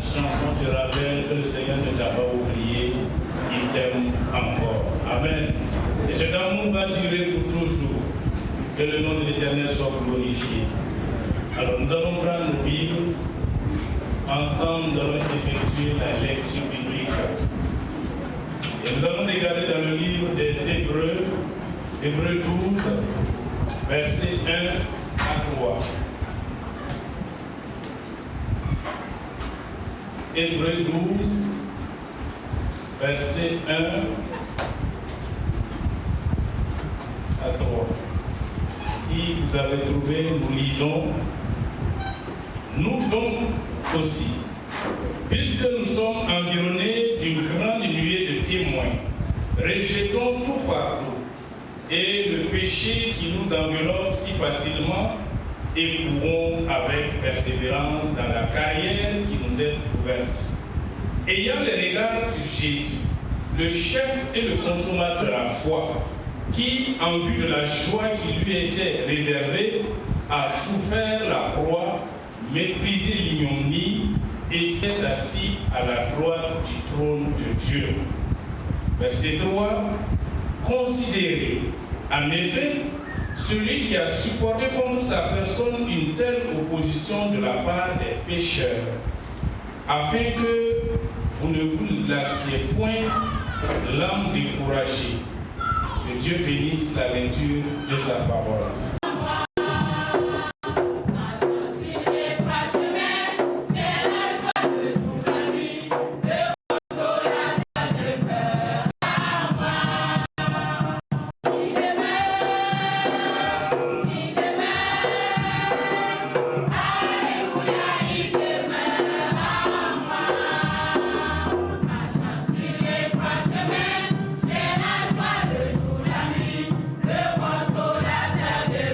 chanson te rappelle que le Seigneur ne t'a pas oublié, il t'aime encore. Amen. Et cet amour va durer pour toujours. Que le nom de l'Éternel soit glorifié. Alors nous allons prendre nos Bibles. Ensemble, nous allons effectuer la lecture biblique. Et nous allons regarder dans le livre des Hébreux, Hébreux 12, versets 1 à 3. Hébreux 12, verset 1 à 3. Si vous avez trouvé, nous lisons. Nous donc aussi, puisque nous sommes environnés d'une grande nuée de témoins, rejetons tout fardeau et le péché qui nous enveloppe si facilement et courons avec persévérance dans la carrière qui nous est ouverte. Ayant les regards sur Jésus, le chef et le consommateur de la foi, qui, en vue de la joie qui lui était réservée, a souffert la croix, méprisé l'ignominie et s'est assis à la droite du trône de Dieu. Verset 3. Considérez, en effet, celui qui a supporté contre sa personne une telle opposition de la part des pécheurs, afin que vous ne vous lassiez point l'âme découragée. Que Dieu bénisse la lecture de sa parole. Le consolateur de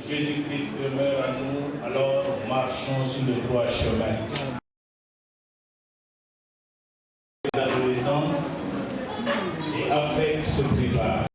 Jésus-Christ demeure à nous, alors marchons sur le droit chemin. Les adolescents et avec se préparent.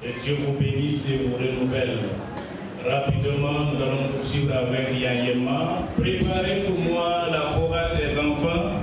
Et Dieu vous bénisse et vous renouvelle. Rapidement, nous allons poursuivre avec Yayema. Préparez pour moi la chorale des enfants.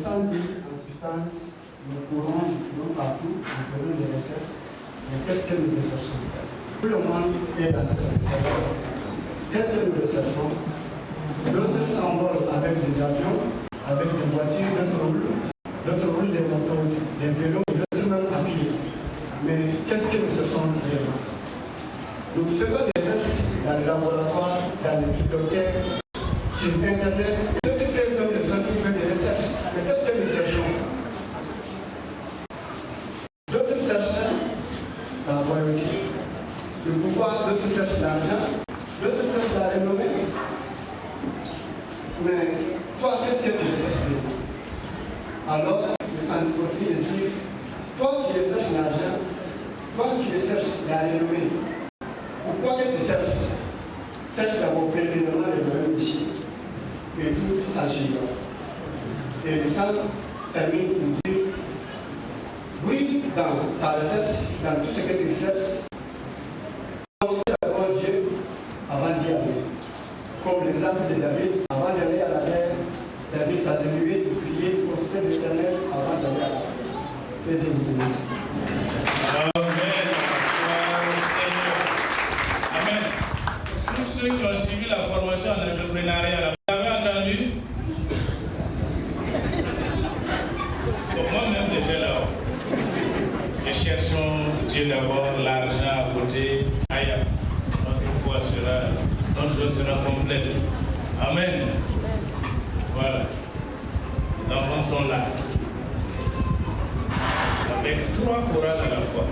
sans dire en substance, nous courons, nous courons partout, nous faisons des recherches. Mais qu'est-ce que nous recherchons? Tout le monde est dans cette recherche. Qu'est-ce que nous recherchons? D'autres s'envolent avec des avions, avec des voitures, d'autres roulent des motos, des vélos, d'autres même à pied. Mais qu'est-ce que nous cherchons vraiment? Nous faisons des tests dans les laboratoires, dans les bibliothèques, sur Internet. Et toutes les hommes de santé font des recherches. Mais qu'est-ce que nous cherchons? D'autres cherchent la royauté, le pouvoir, d'autres cherchent l'argent, d'autres cherchent la renommée. Mais toi, qu'est-ce que tu recherches? Alors, le sang continue de dire, toi qui recherches l'argent, toi qui recherches la renommée, pourquoi que tu cherches? Cherche d'abord premièrement le royaume ici, et tout ça suivra. Et le sang termine pour dire, oui, dans ta recherche, dans tout ce que tu recherches, considère d'abord Dieu avant d'y aller. Comme l'exemple de David, avant d'aller à la guerre, David s'agenouillait de prier au Seigneur l'Éternel avant d'aller à la guerre. Que Dieu vous bénisse. Amen. Tous ceux qui ont suivi la formation en entrepreneuriat, vous avez entendu? Donc moi-même j'étais là-haut. Et cherchons Dieu d'abord, l'argent à côté. Aïe, notre joie sera complète. Amen. Voilà. Les enfants sont là. Avec 3 chorales à la fois.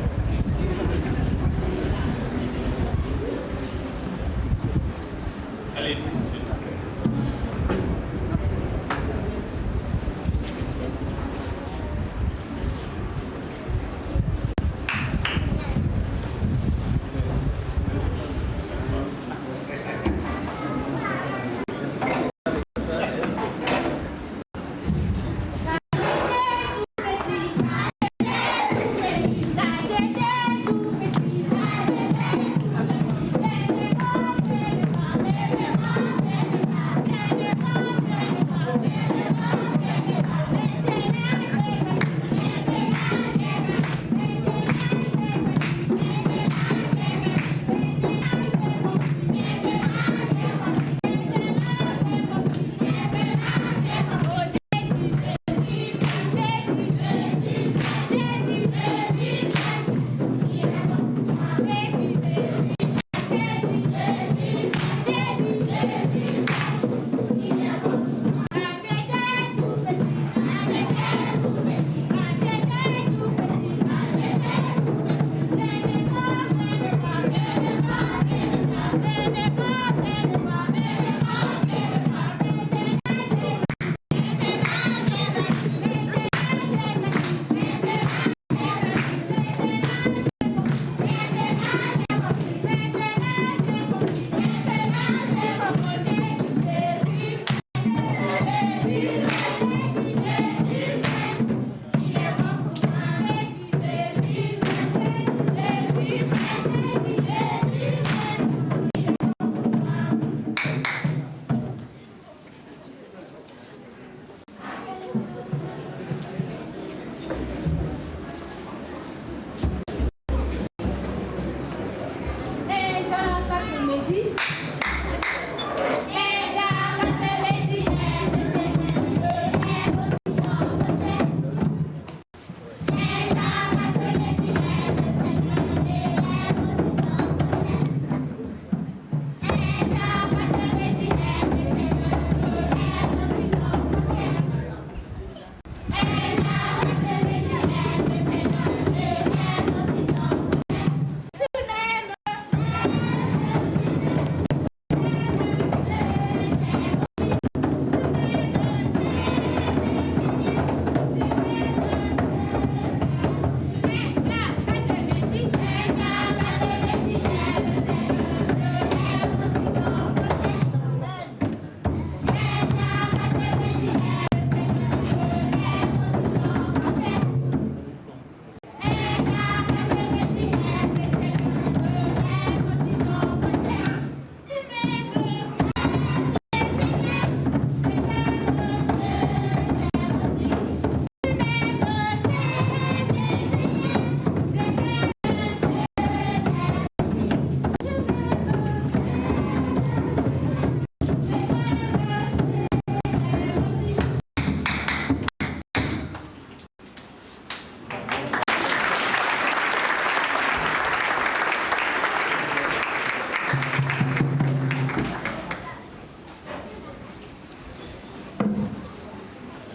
Allez, s'il vous plaît.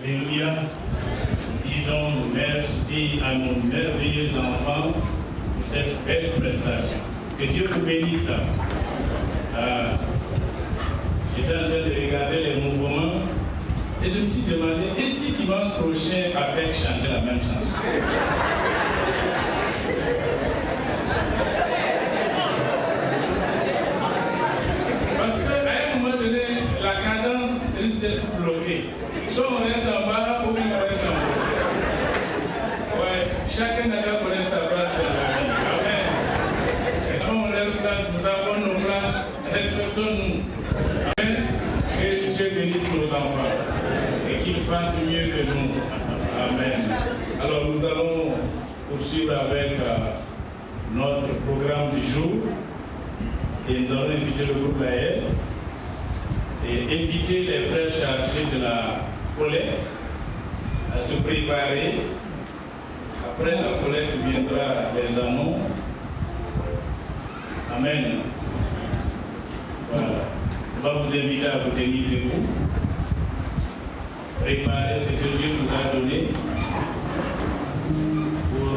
Alléluia. Disons merci à nos merveilleux enfants pour cette belle prestation. Que Dieu vous bénisse. J'étais en train de regarder les mouvements et je me suis demandé, et si dimanche prochain avec chanter la même chanson? Parce qu'à un moment donné, la cadence risque d'être bloquée. Soit on reste en bas ou on reste en haut. Ouais, chacun n'a qu'à connaître sa place dans la vie. Amen. Et quand on a une place, nous avons nos places, respectons-nous. Amen. Que Dieu bénisse nos enfants et qu'il fasse mieux que nous. Amen. Alors nous allons poursuivre avec notre programme du jour. Et nous allons inviter le groupe Laël et inviter les frères chargés de la collecte à se préparer. Après la collecte viendra les annonces. Amen. Voilà. On va vous inviter à vous tenir debout. Préparer ce que Dieu nous a donné pour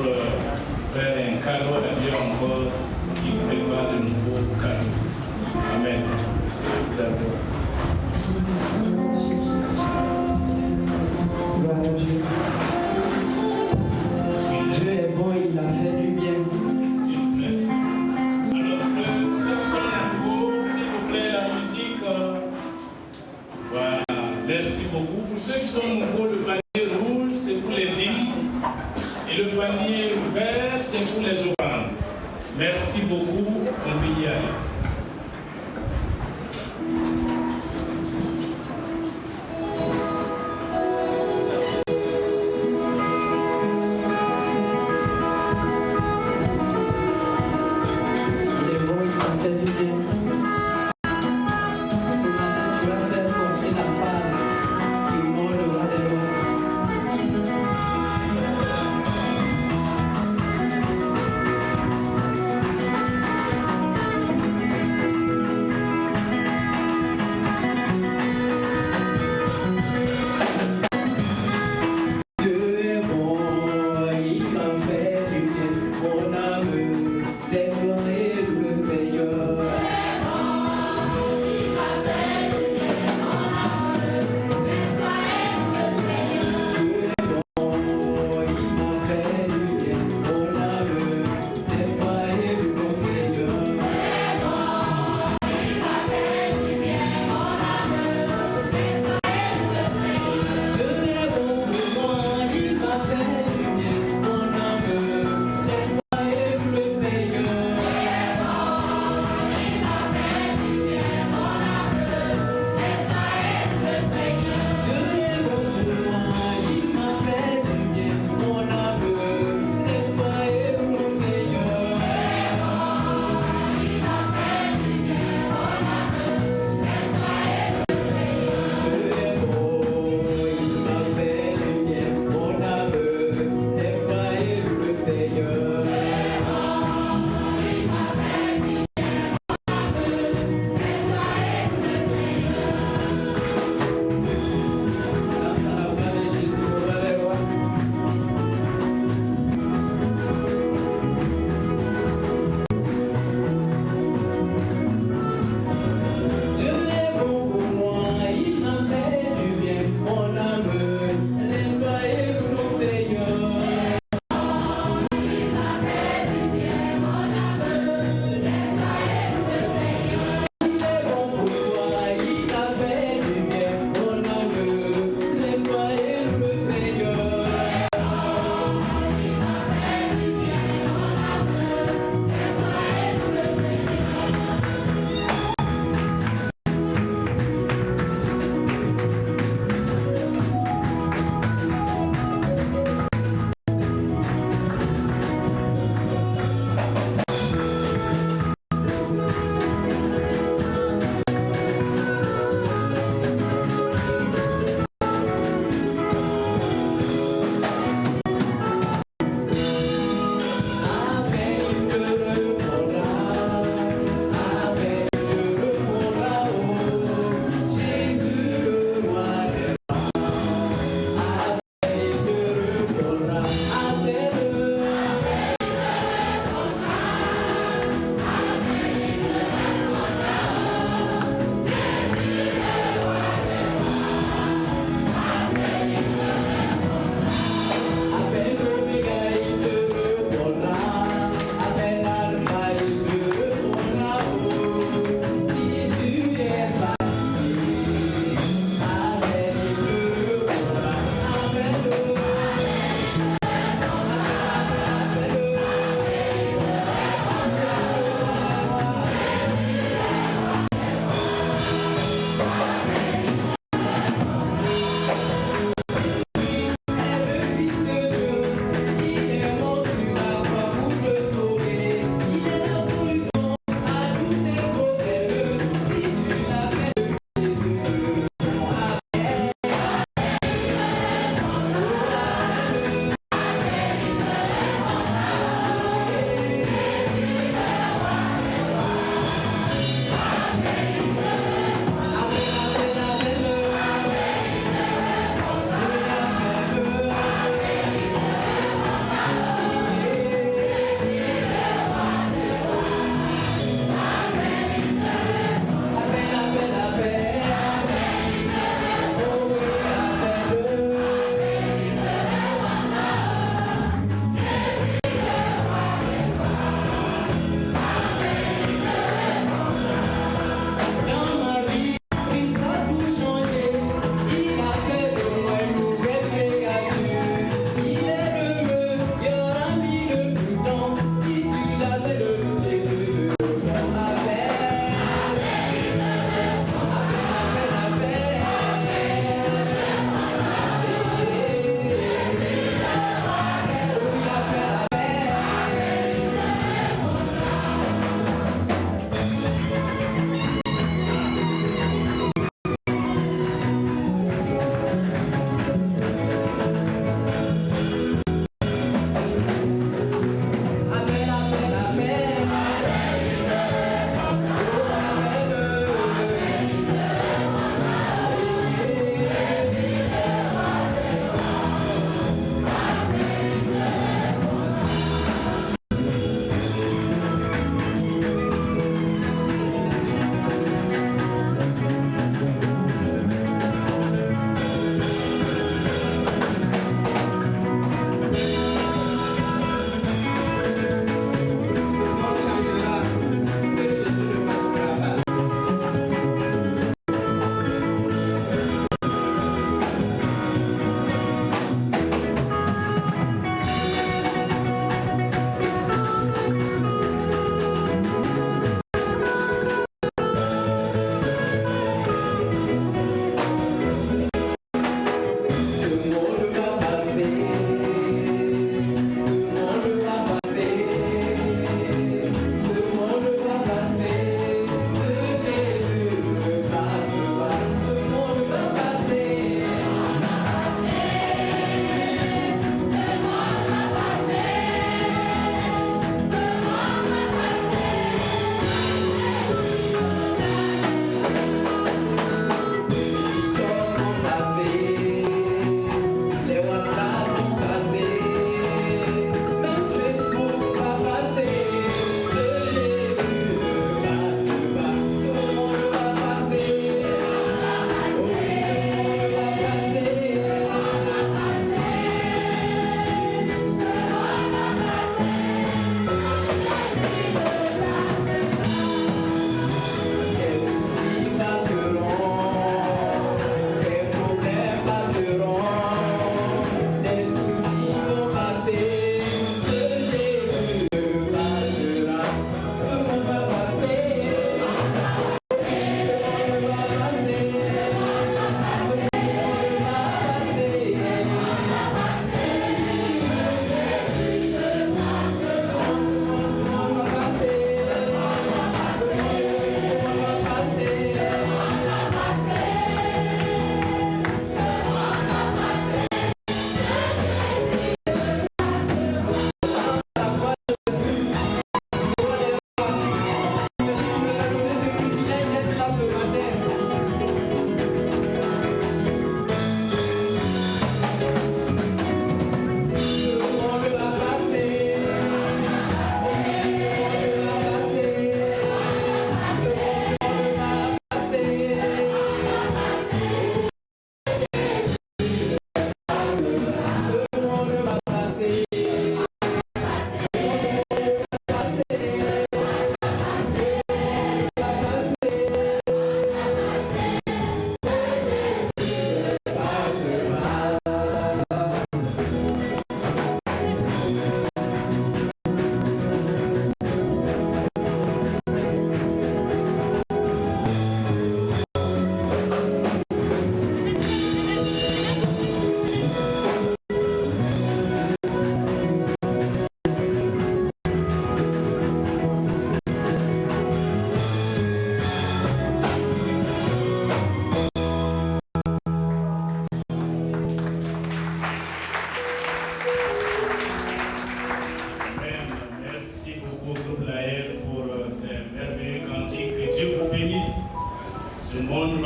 faire un cadeau à Dieu encore qui prépare de nouveaux cadeaux. Amen. Vous avez... Gloire à Dieu. Dieu est bon, il a fait du bien. S'il vous plaît. Alors, ceux qui sont nouveaux, s'il vous plaît, la musique. Voilà. Merci beaucoup. Pour ceux qui sont nouveaux, le panier rouge, c'est pour les dîmes. Et le panier vert, c'est pour les offrandes. Merci beaucoup. On peut y aller. Gloire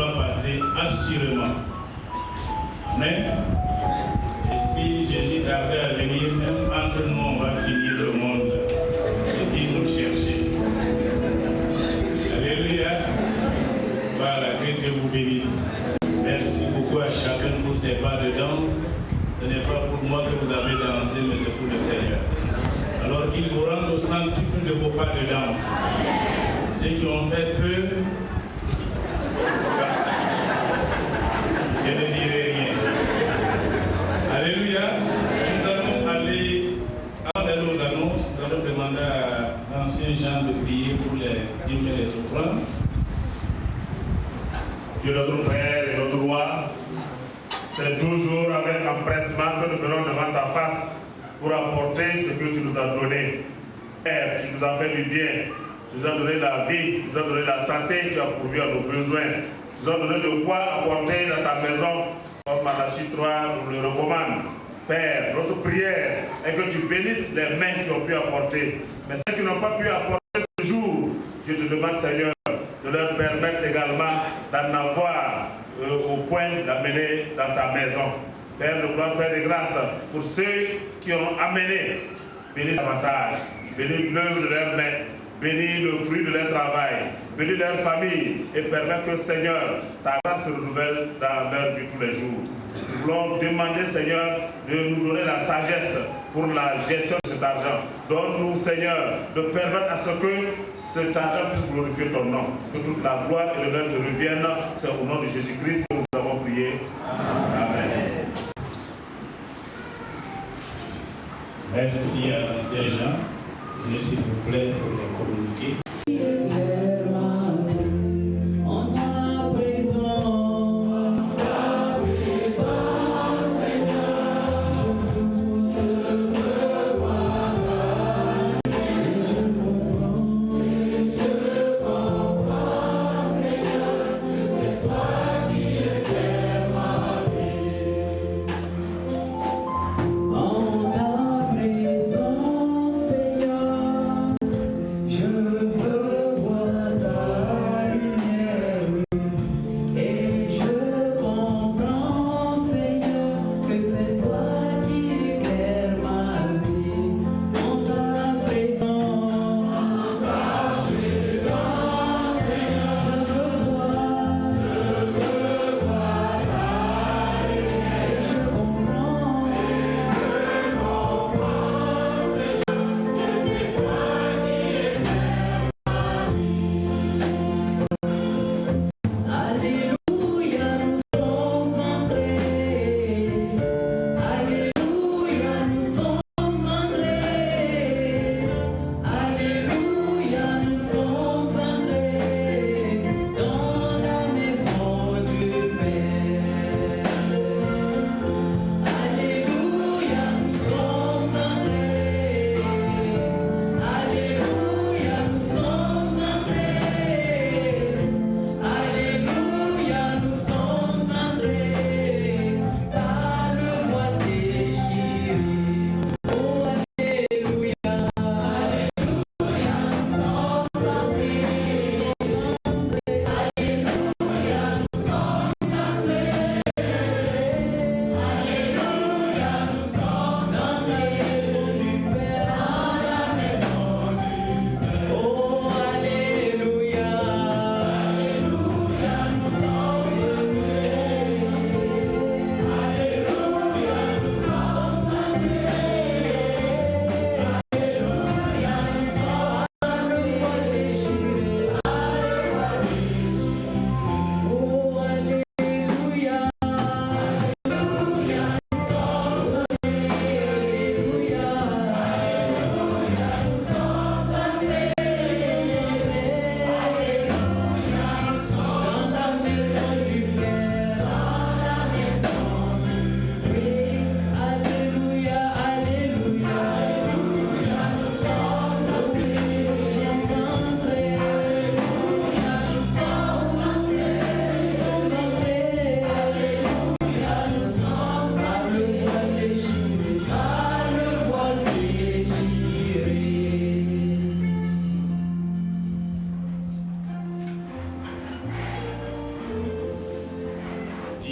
va passer assurément. Amen. Et si Jésus tardait à venir, même entre nous, on va finir le monde et puis nous chercher. Alléluia. Voilà, que Dieu vous bénisse. Merci beaucoup à chacun pour ces pas de danse. Ce n'est pas pour moi que vous avez dansé, mais c'est pour le Seigneur. Alors qu'il vous rende au centuple de vos pas de danse. Ceux qui ont fait peu, je ne dirai rien. Alléluia. Nous allons aller, avant d'aller aux annonces, nous allons demander à l'ancien Jean de prier pour les dîmes et les offrandes. Dieu notre Père et notre roi, c'est toujours avec empressement que nous venons devant ta face pour apporter ce que tu nous as donné. Père, tu nous as fait du bien, tu nous as donné la vie, tu nous as donné la santé, tu as pourvu à nos besoins. Tu nous as donné de quoi apporter dans ta maison, comme Malachie 3 nous le recommande. Père, notre prière est que tu bénisses les mains qui ont pu apporter. Mais ceux qui n'ont pas pu apporter ce jour, je te demande, Seigneur, de leur permettre également d'en avoir au point d'amener dans ta maison. Père de gloire, Père de grâce, pour ceux qui ont amené, bénis davantage, bénis l'œuvre de leurs mains, bénis le fruit de leur travail, bénis leur famille et permets que, Seigneur, ta grâce se renouvelle dans leur vie tous les jours. Nous voulons demander, Seigneur, de nous donner la sagesse pour la gestion de cet argent. Donne-nous, Seigneur, de permettre à ce que cet argent puisse glorifier ton nom. Que toute la gloire et l'honneur te reviennent. C'est au nom de Jésus-Christ que nous avons prié. Amen. Merci à l'ancien Jean. Venez s'il vous plaît pour les communiquer. Je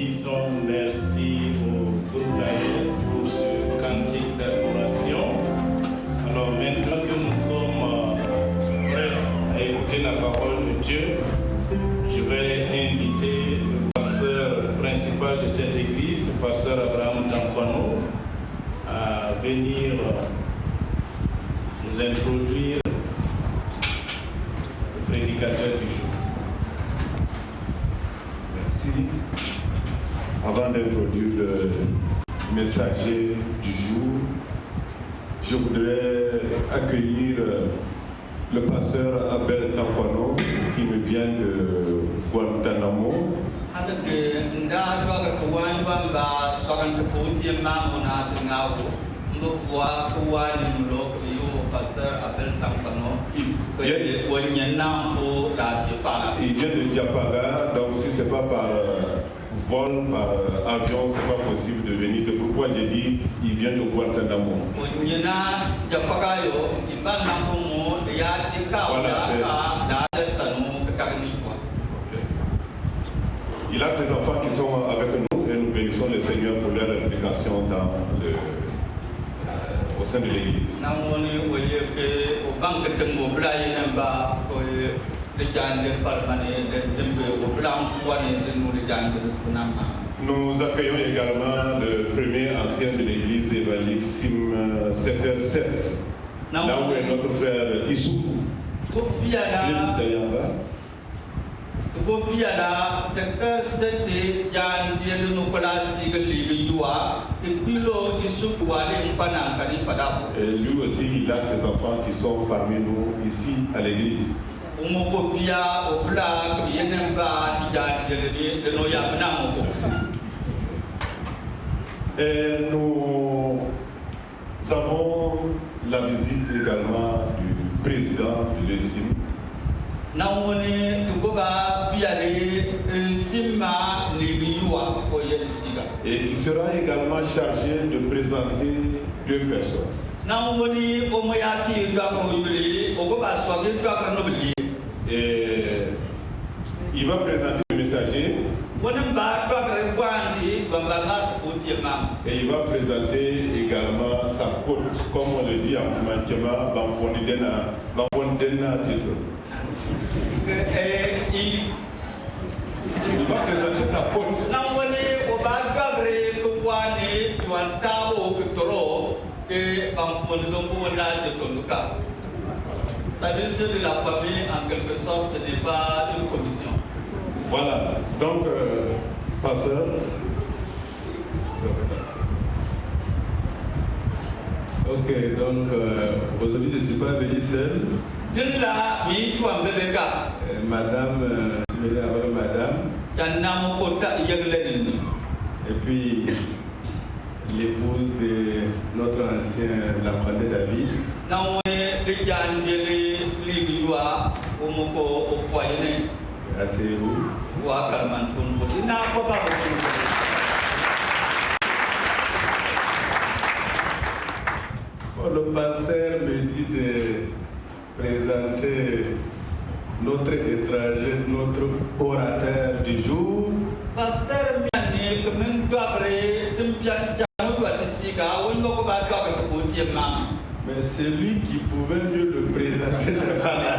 disons merci au groupe Laïe pour ce cantique d'adoration. Alors maintenant que nous sommes prêts à écouter la parole de Dieu, je vais inviter le pasteur principal de cette église, le pasteur Abraham Tankwano, à venir nous introduire le prédicateur du jour. Merci. Avant d'introduire le messager du jour, je voudrais accueillir le pasteur Abel Tankwano qui me vient de Guantanamo. Il vient de Diapaga, donc si ce n'est pas par vol, par avion, ce n'est pas possible de venir. C'est pourquoi j'ai dit il vient de Guantanamo. Il a ses enfants qui sont avec nous et nous bénissons le Seigneur pour leur implication au sein de l'Église. Nous accueillons également le premier ancien de l'Église évangélique Secteur 16, là où est notre frère Issoufou. Secteur 7 et lui aussi, il a ses enfants qui sont parmi nous ici à l'église. Et nous avons la visite également du président de l'ESIM. Et qui sera également chargé de présenter deux personnes. Et il va présenter le messager. Et il va présenter également sa côte, comme on le dit en manquement, Bafondena titre. Il va présenter sa côte. S'agissant de la famille, en quelque sorte, ce n'est pas une commission. Voilà, donc, pasteur. Ok, donc aujourd'hui je ne suis pas venu seul. Madame, je suis venu avec madame. Et puis l'épouse de notre ancien Lampandé David. Asseyez-vous. Le pasteur me dit de présenter notre étranger, notre orateur du jour. Mais celui qui pouvait mieux le présenter n'est pas là.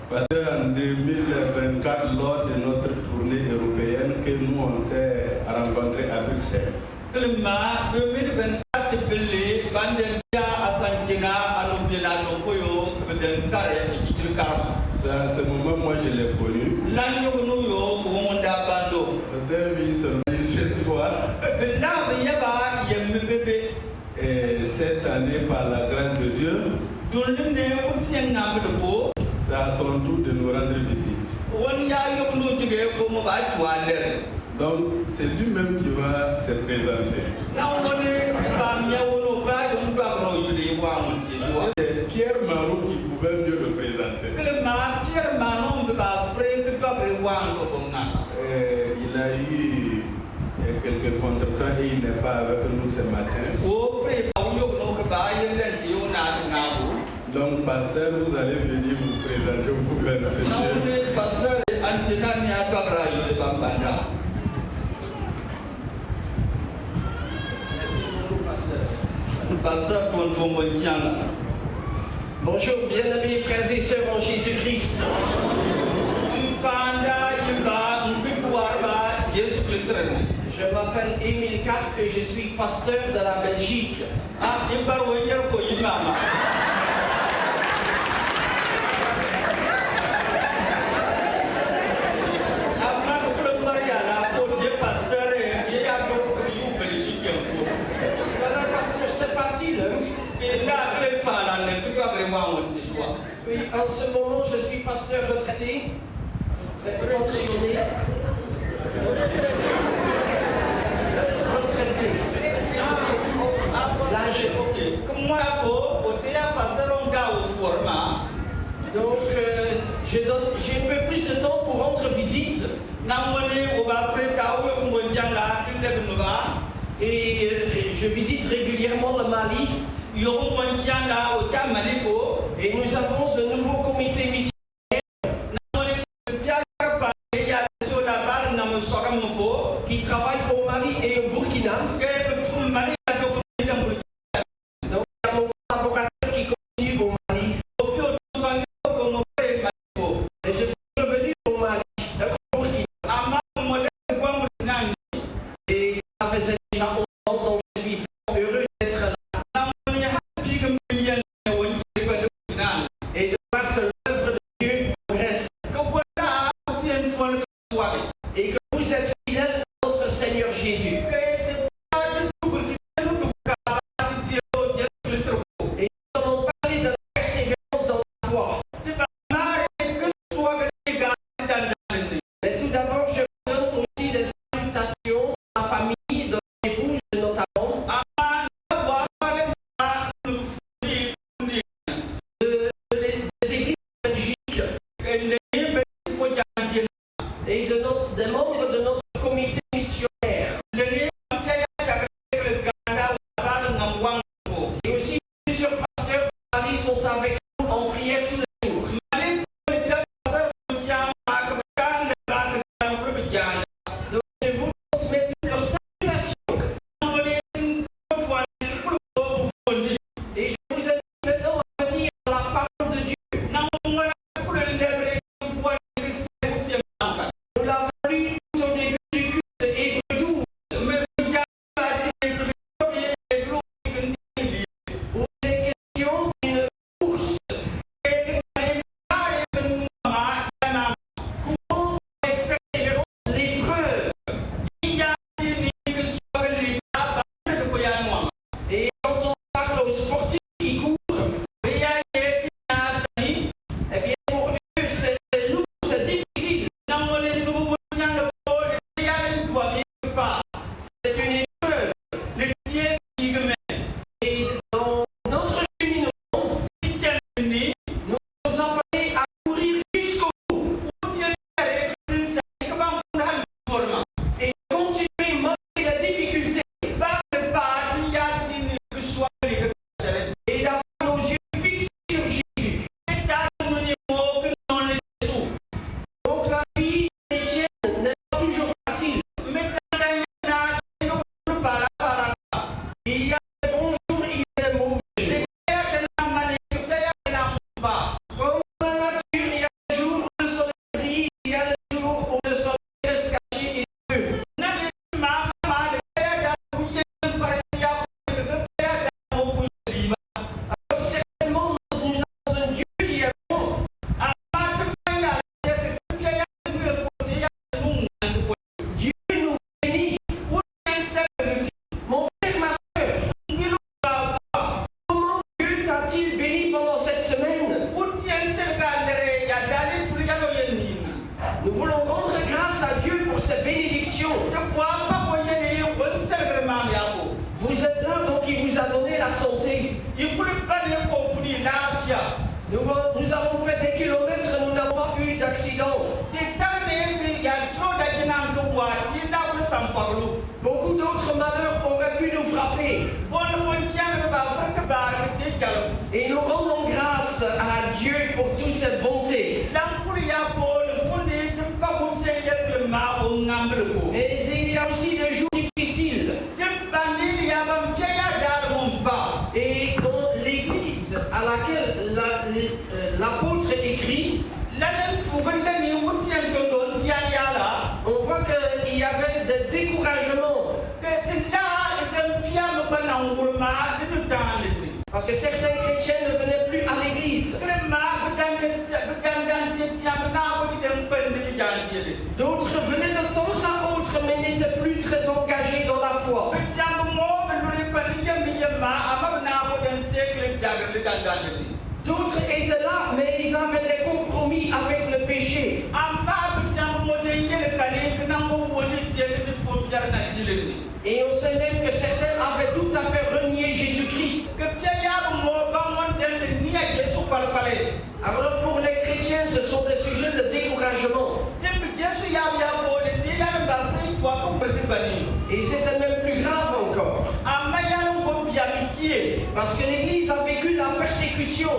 Parce qu'en 2024, lors de notre tournée européenne que nous on s'est rencontrés à Bruxelles, c'est à ce moment moi je l'ai connu. J'ai vu seulement cette fois. Et cette année, par la grâce de Dieu, c'est à son tour de nous rendre visite. Donc, c'est lui-même qui va se présenter. C'est Pierre Marot qui pouvait mieux le présenter. Il a eu quelques contretemps et il n'est pas avec nous ce matin. Donc, pasteur, vous allez venir vous présenter vous-même. Merci Dieu. Bonjour, bien-aimés frères et sœurs en Jésus-Christ. Je m'appelle Émile Carp et je suis pasteur de la Belgique. Voilà, pasteur, c'est facile, hein? Oui, en ce moment, je suis pasteur retraité, pensionné. Retraité. L'âge. Donc, j'ai un peu plus de temps pour rendre visite. Et je visite régulièrement le Mali. Et nous avons un nouveau comité missionnaire qui travaille au Mali et au Burkina. Donc, il y a mon collaborateur qui continue au Mali. Et je suis revenu au Mali, au Burkina. Et ça faisait déjà 11 ans, donc je suis heureux d'être là. Et de voir que l'œuvre de Dieu progresse. Et que vous êtes fidèles à notre Seigneur Jésus. Et nous allons parler de la persévérance dans la foi. Mais tout d'abord, je vous donne aussi des salutations à la famille de mon épouse notamment. Des églises belgiques et des membres de notre comité missionnaire. Et aussi plusieurs pasteurs de Mali sont avec nous en prière tous les jours. Donc je vous transmets toutes leurs salutations. Et je vous invite maintenant à venir à la parole de Dieu. Nous l'avons lu tout au début du culte de Hébreux 12. Où il est question d'une course. Courons avec persévérance l'épreuve. Et quand on parle aux sportifs qui courent, eh bien pour eux c'est lourd, c'est difficile. C'est une épreuve. Et dans notre cheminement, nous sommes appelés à courir jusqu'au bout. Et continuer malgré la difficulté. Et d'avoir nos yeux fixés sur Jésus. Donc la vie chrétienne n'est pas toujours facile. Il y a des bons jours, il y a des mauvais jours. Comme dans la nature, il y a des jours où le soleil brille, il y a des jours où le soleil reste caché et bleu. Alors certainement, nous avons un Dieu qui est bon. Dieu nous bénit. Mon frère, ma soeur, comment Dieu t'a-t-il béni pendant cette semaine? Nous voulons rendre grâce à Dieu pour ses bénédictions. Vous êtes là, donc il vous a donné la santé. Nous avons fait des kilomètres, nous n'avons pas eu d'accident. Beaucoup d'autres malheurs auraient pu nous frapper. Et nous rendons grâce à Dieu pour toutes ses bontés. Mais il y a aussi des jours difficiles. Et dans l'église à laquelle l'apôtre écrit, on voit qu'il y avait des découragements. Parce que certains chrétiens ne venaient plus à l'église. D'autres venaient de temps à autre mais n'étaient plus très engagés dans la foi. D'autres étaient là mais ils avaient des compromis avec le péché. Et on sait même que certains avaient tout à fait renié Jésus-Christ. Alors pour les chrétiens, ce sont des sujets de découragement. Et c'était même plus grave encore. Parce que l'Église a vécu la persécution.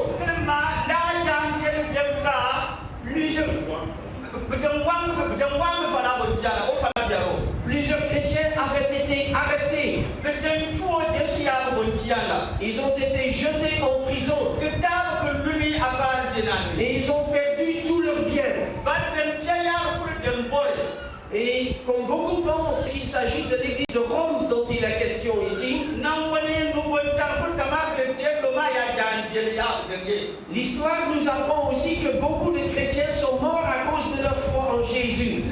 Plusieurs chrétiens avaient été arrêtés. Ils ont été jetés en prison. Et ils ont perdu tous leurs biens. Et comme beaucoup pensent qu'il s'agit de l'église de Rome dont il est question ici, l'histoire nous apprend aussi que beaucoup de chrétiens sont morts à cause de leur foi en Jésus.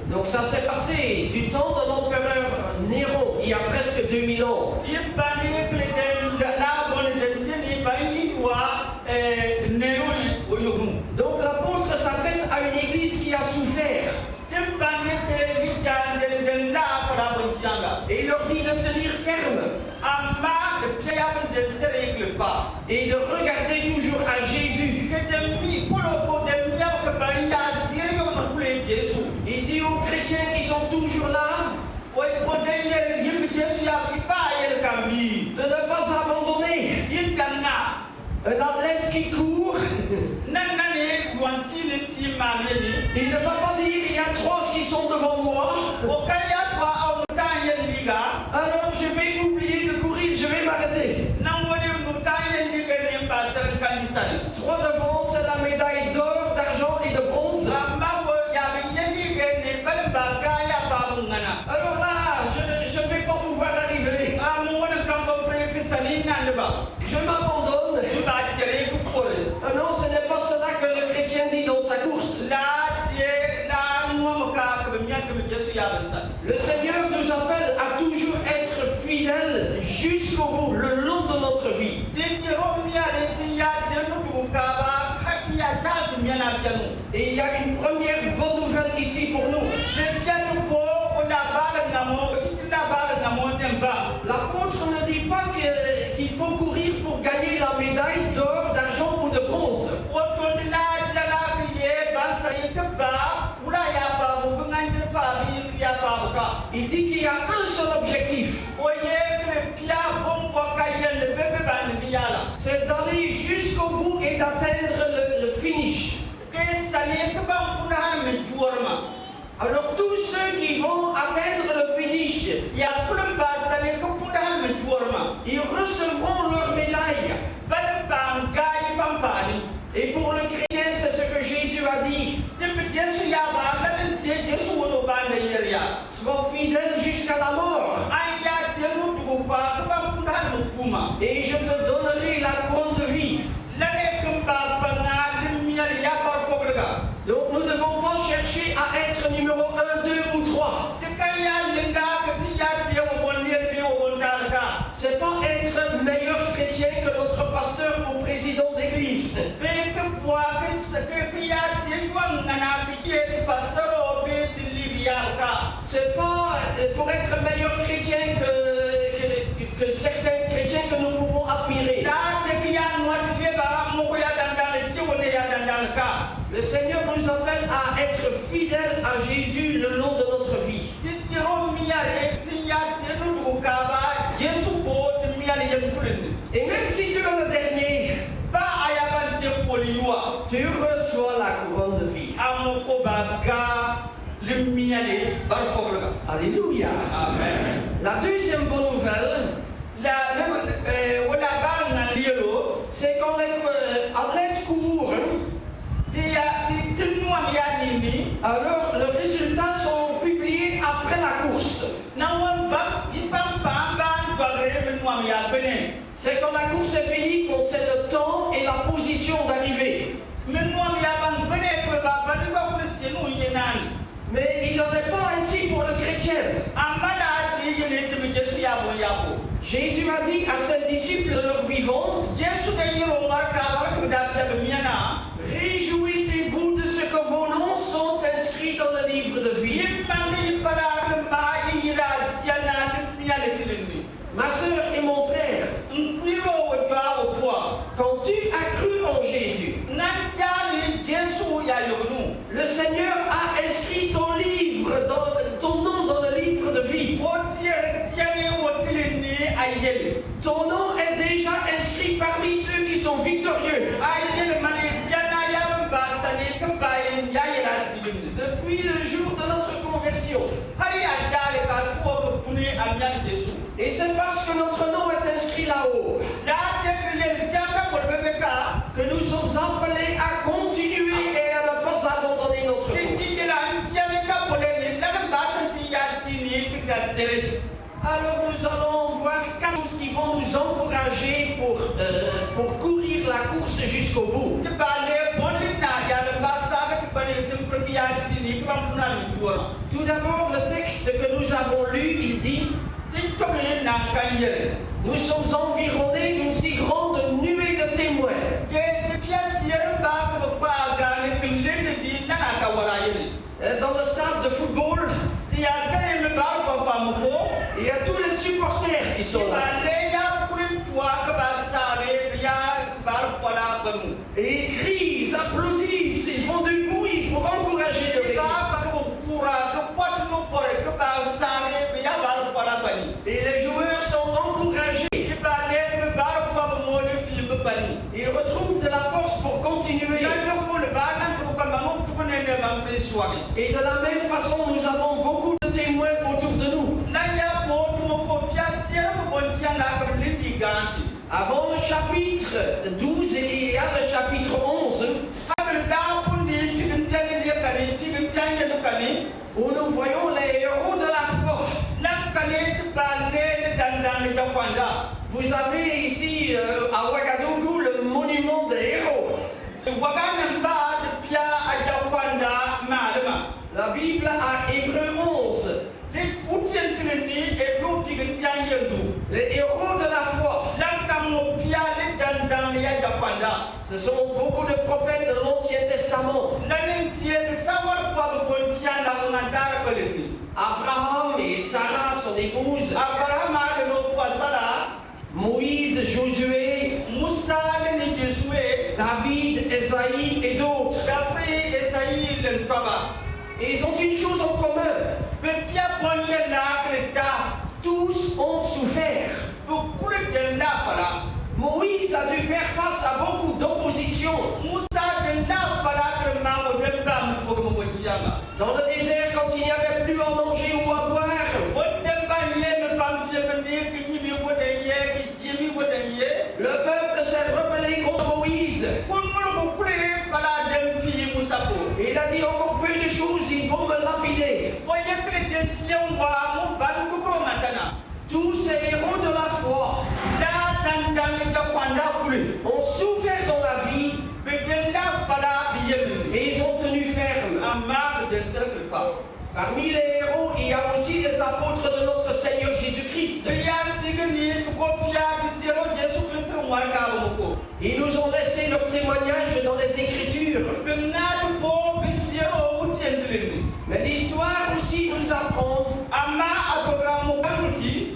Donc ça s'est passé du temps de l'empereur Néron, il y a presque 2000 ans. Donc l'apôtre s'adresse à une église qui a souffert. Et il leur dit de tenir ferme. Et de regarder toujours à Jésus. Il dit aux chrétiens qui sont toujours là de ne pas abandonner. Un athlète qui court, il ne va pas dire il y a 3 qui sont devant moi. Alors je vais oublier de courir, je vais m'arrêter. 3 devant, c'est la médaille d'or, d'argent et de bronze. Alors là, je ne vais pas pouvoir arriver. Je m'abandonne. Non, ce n'est pas cela que le chrétien dit dans sa course. Le Seigneur nous appelle à toujours être fidèles jusqu'au bout, le long de notre vie. Et il y a une première bonne nouvelle ici pour nous. L'apôtre ne dit pas qu'il faut courir pour gagner la médaille d'or, d'argent ou de bronze. Il dit qu'il y a un seul objectif. C'est d'aller jusqu'au bout et d'atteindre le finish. Alors tous ceux qui vont atteindre le finish, ils recevront leur médaille. Et pour le chrétien, c'est ce que Jésus a dit. Sois fidèle jusqu'à la mort. Et je te donnerai la couronne de vie. Donc nous ne devons pas chercher à être numéro 1, 2 ou 3. C'est pas être meilleur chrétien que notre pasteur ou président d'église. C'est pas pour être meilleur chrétien que certains chrétiens que nous pouvons admirer. Le Seigneur nous appelle à être fidèles à Jésus le long de notre vie. Alléluia. Amen. La deuxième bonne nouvelle, c'est qu'on est à l'aide court. Alors, les résultats sont publiés après la course. C'est quand la course est finie qu'on sait le temps et la position d'arrivée. Mais il n'en est pas ainsi pour le chrétien. Jésus a dit à ses disciples de leur vivant, réjouissez-vous de ce que vos noms sont inscrits dans le livre de vie. Ma sœur et mon frère, quand tu as cru en Jésus, le Seigneur a inscrit ton nom dans le livre de vie. Ton nom est déjà inscrit parmi ceux qui sont victorieux. Depuis le jour de notre conversion. Et c'est parce que notre nom est inscrit là-haut que nous sommes appelés à continuer et à ne pas abandonner notre course. Alors nous allons voir 4 choses qui vont nous encourager pour courir la course jusqu'au bout. Tout d'abord, le texte que nous avons lu, il dit: nous sommes environnés d'une si grande nuée de témoins. Dans le stade de football, il y a tous les supporters qui sont là. Et ils crient, ils applaudissent, ils font du bruit pour encourager le l'équipe. Et les joueurs sont encouragés. Ils retrouvent de la force pour continuer. Et de la même façon, nous avons beaucoup de témoins autour de nous. Avant le chapitre 12 et il y a le chapitre 11, où nous voyons les héros de la foi. Vous avez ici à Ouagadougou le monument des héros. La Bible à Hébreux 11. Les héros de la foi. Ce sont beaucoup de prophètes de l'Ancien Testament. Abraham et Sarah, son épouse. Moïse, Josué, David, Esaïe et d'autres. Et ils ont une chose en commun. Tous ont souffert. Moïse a dû faire face à beaucoup d'opposition. Dans le désert, quand il n'y avait plus à manger ou à boire, le peuple s'est rebellé contre Moïse. Et il a dit encore peu de choses, ils vont me lapider. Tous ces héros de la foi ont souffert dans la vie et ils ont tenu ferme. Parmi les héros, il y a aussi les apôtres de notre Seigneur Jésus-Christ. Ils nous ont laissé leur témoignage dans les Écritures. Mais l'histoire aussi nous apprend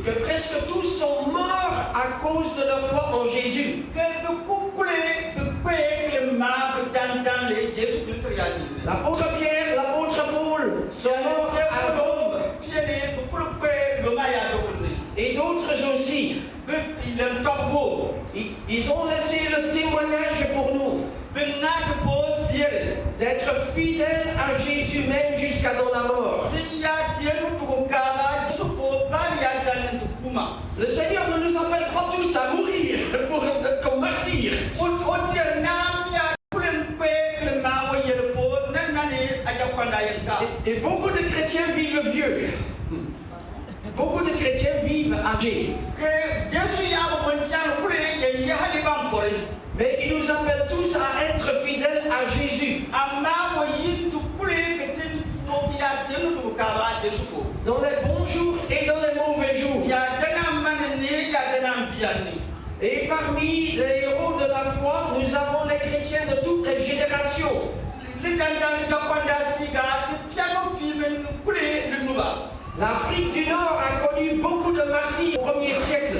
que presque tous sont morts à cause de leur foi en Jésus. L'apôtre Pierre, l'apôtre Paul sont morts à Rome. Et d'autres aussi. Ils ont laissé le témoignage pour nous. d'être fidèle à Jésus même jusqu'à dans la mort. Le Seigneur ne nous appelle pas tous à mourir comme martyrs. Et beaucoup de chrétiens vivent vieux. Beaucoup de chrétiens vivent âgés. Mais il nous appelle tous à être fidèles à Jésus. Dans les bons jours et dans les mauvais jours. Et parmi les héros de la foi, nous avons les chrétiens de toutes les générations. L'Afrique du Nord a connu beaucoup de martyrs au 1er siècle.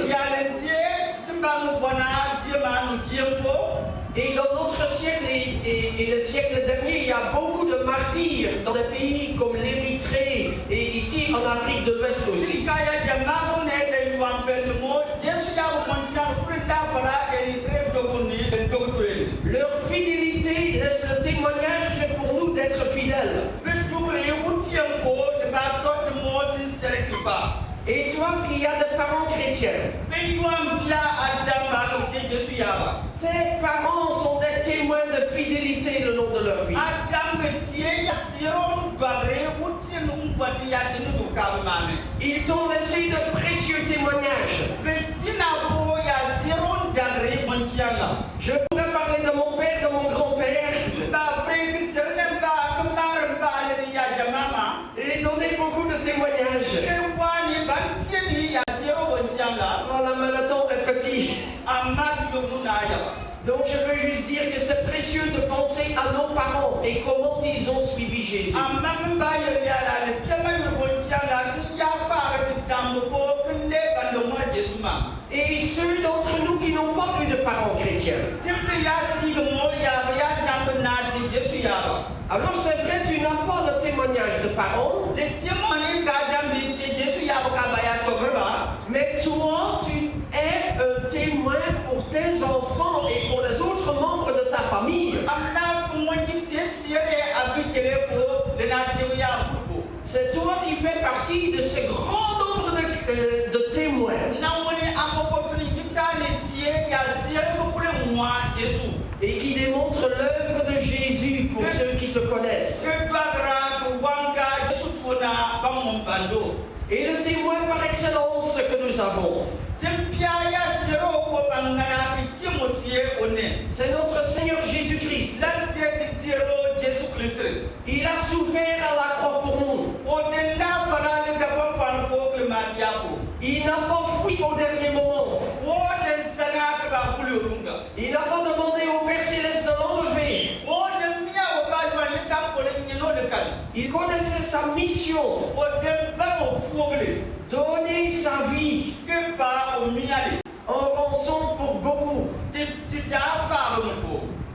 Et dans notre siècle et le siècle dernier, il y a beaucoup de martyrs dans des pays comme l'Érythrée et ici en Afrique de l'Ouest aussi. Leur fidélité laisse le témoignage pour nous d'être fidèles. Et toi qui as des parents chrétiens, tes parents sont des témoins de fidélité le long de leur vie. Ils t'ont laissé de précieux témoignages. Je pourrais parler de mon père, de mon grand-père, et donner beaucoup de témoignages. Oh, la marathon est petit. Donc je veux juste dire que c'est précieux de penser à nos parents et comment ils ont suivi Jésus. Et ceux d'entre nous qui n'ont pas eu de parents chrétiens. Alors c'est vrai, tu n'as pas le témoignage de parents. Mais toi, tu es un témoin pour tes enfants et pour les autres membres de ta famille. C'est toi qui fais partie de ce grand nombre de témoins. Et qui démontrent l'œuvre de Jésus pour ceux qui te connaissent. Et le témoin par excellence que nous avons, c'est notre Seigneur Jésus-Christ. Il a souffert à la croix pour nous. Il n'a pas fui au dernier moment. Il n'a pas demandé au Père Céleste de l'enlever. Il connaissait sa mission. Donner sa vie en rançon pour beaucoup.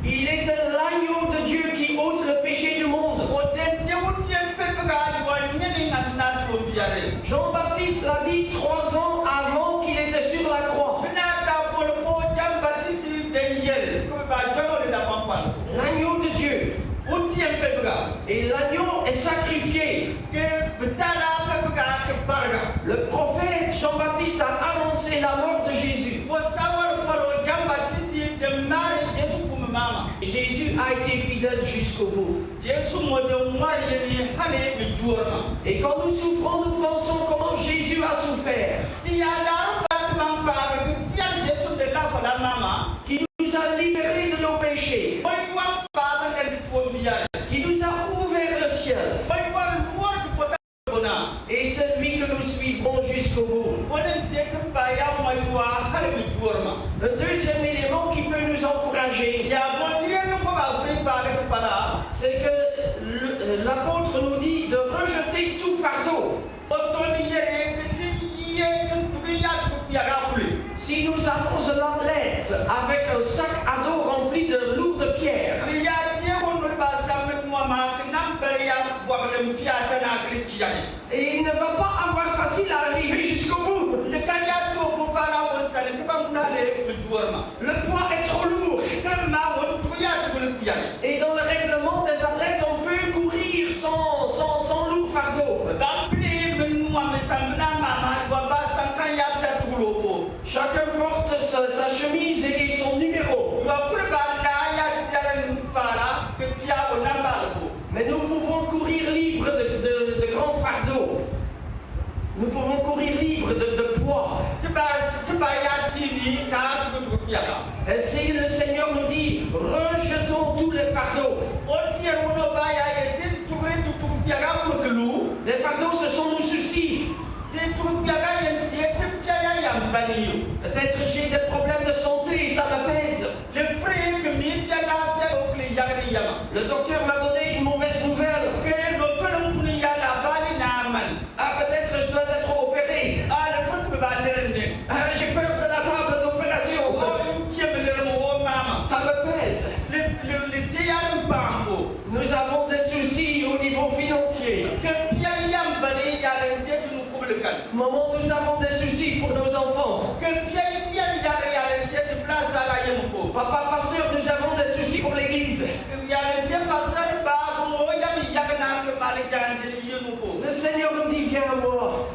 Il était l'agneau de Dieu qui ôte le péché du monde. Jean-Baptiste l'a dit 3 ans avant qu'il était sur la croix. L'agneau de Dieu. Et l'agneau est sacrifié. Le prophète Jean-Baptiste a annoncé la mort de Jésus. Jésus a été fidèle jusqu'au bout. Et quand nous souffrons, nous pensons comment Jésus a souffert. Qui nous a libérés de nos péchés. Qui nous a ouvert le ciel. Et c'est lui que nous suivrons jusqu'au bout. Le deuxième élément qui peut nous encourager, c'est que l'apôtre nous dit de rejeter tout fardeau. Si nous avons un athlète avec un sac à dos rempli de lourdes pierres, et il ne va pas avoir facile à arriver jusqu'au bout. Le poids est trop lourd. Et dans le règlement Ainsi le Seigneur nous dit, rejetons tous les fardeaux. Les fardeaux, ce sont nos soucis. Peut-être j'ai des problèmes de santé et ça m'apaise. Le docteur m'a donné une mauvaise nouvelle. Ah, peut-être je dois être opéré. Ah, j'ai peur de la table d'opération. Ça me pèse. Nous avons des soucis au niveau financier. Maman, nous avons des soucis pour nos enfants. Papa, pasteur, nous avons des soucis pour l'église. Le Seigneur nous dit, viens à moi.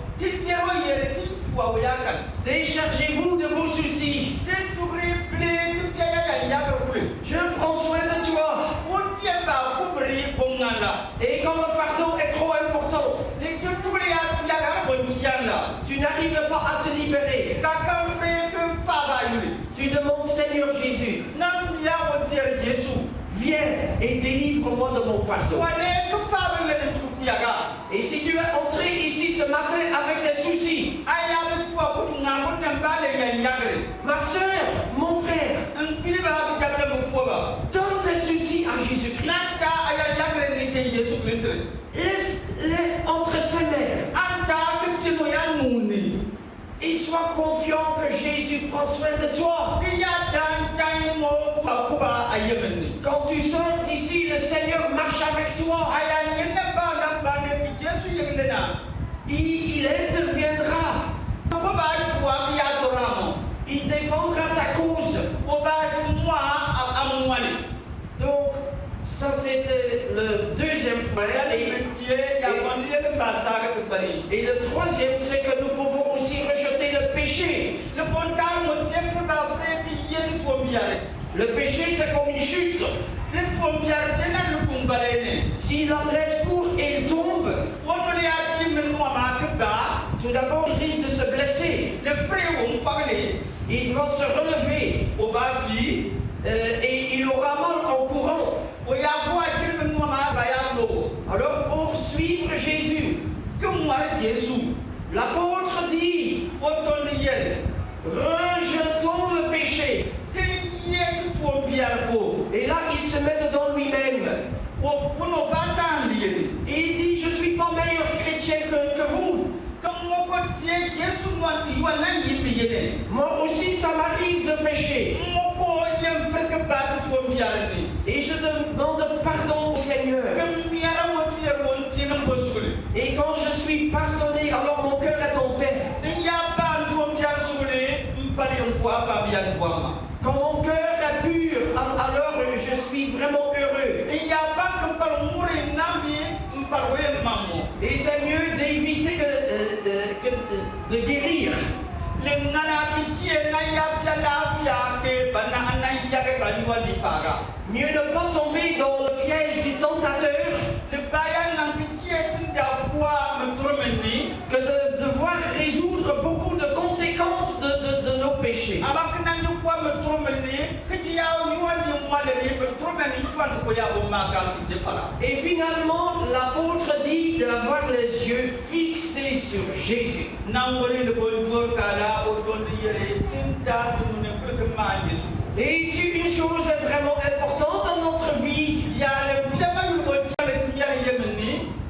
Déchargez-vous de vos soucis. Je prends soin de toi. Et quand le fardeau est trop important, tu n'arrives pas à te libérer. Tu demandes, Seigneur Jésus, viens et délivre-moi de mon fardeau. Et si tu es entré ici ce matin avec des soucis, ma soeur, mon frère, donne tes soucis à Jésus-Christ. Laisse-les entre ses mains. Et sois confiant que Jésus prend soin de toi. Quand tu sors d'ici, le Seigneur marche avec toi. Il interviendra. Il défendra ta cause. Donc, ça c'était le deuxième point. Et le troisième, c'est que nous pouvons aussi rejeter le péché. Le péché, c'est comme une chute. Si l'athlète court et il tombe, tout d'abord, il risque de se blesser. Il doit se relever. Et il aura mal en courant. Alors, pour suivre Jésus, l'apôtre dit, rejetons le péché. Et là, il se met dedans lui-même. Et il dit, je ne suis pas meilleur chrétien que vous. Moi aussi, ça m'arrive de pécher. Et je demande pardon au Seigneur. Et quand je suis pardonné, alors mon cœur est en paix. Quand mon cœur est pur, alors je suis vraiment heureux. Et c'est mieux d'éviter que de guérir. Mieux ne pas tomber dans le piège du tentateur que de devoir résoudre beaucoup de conséquences de nos péchés. Et finalement, l'apôtre dit d'avoir les yeux fixés sur Jésus. Et ici, une chose est vraiment importante dans notre vie,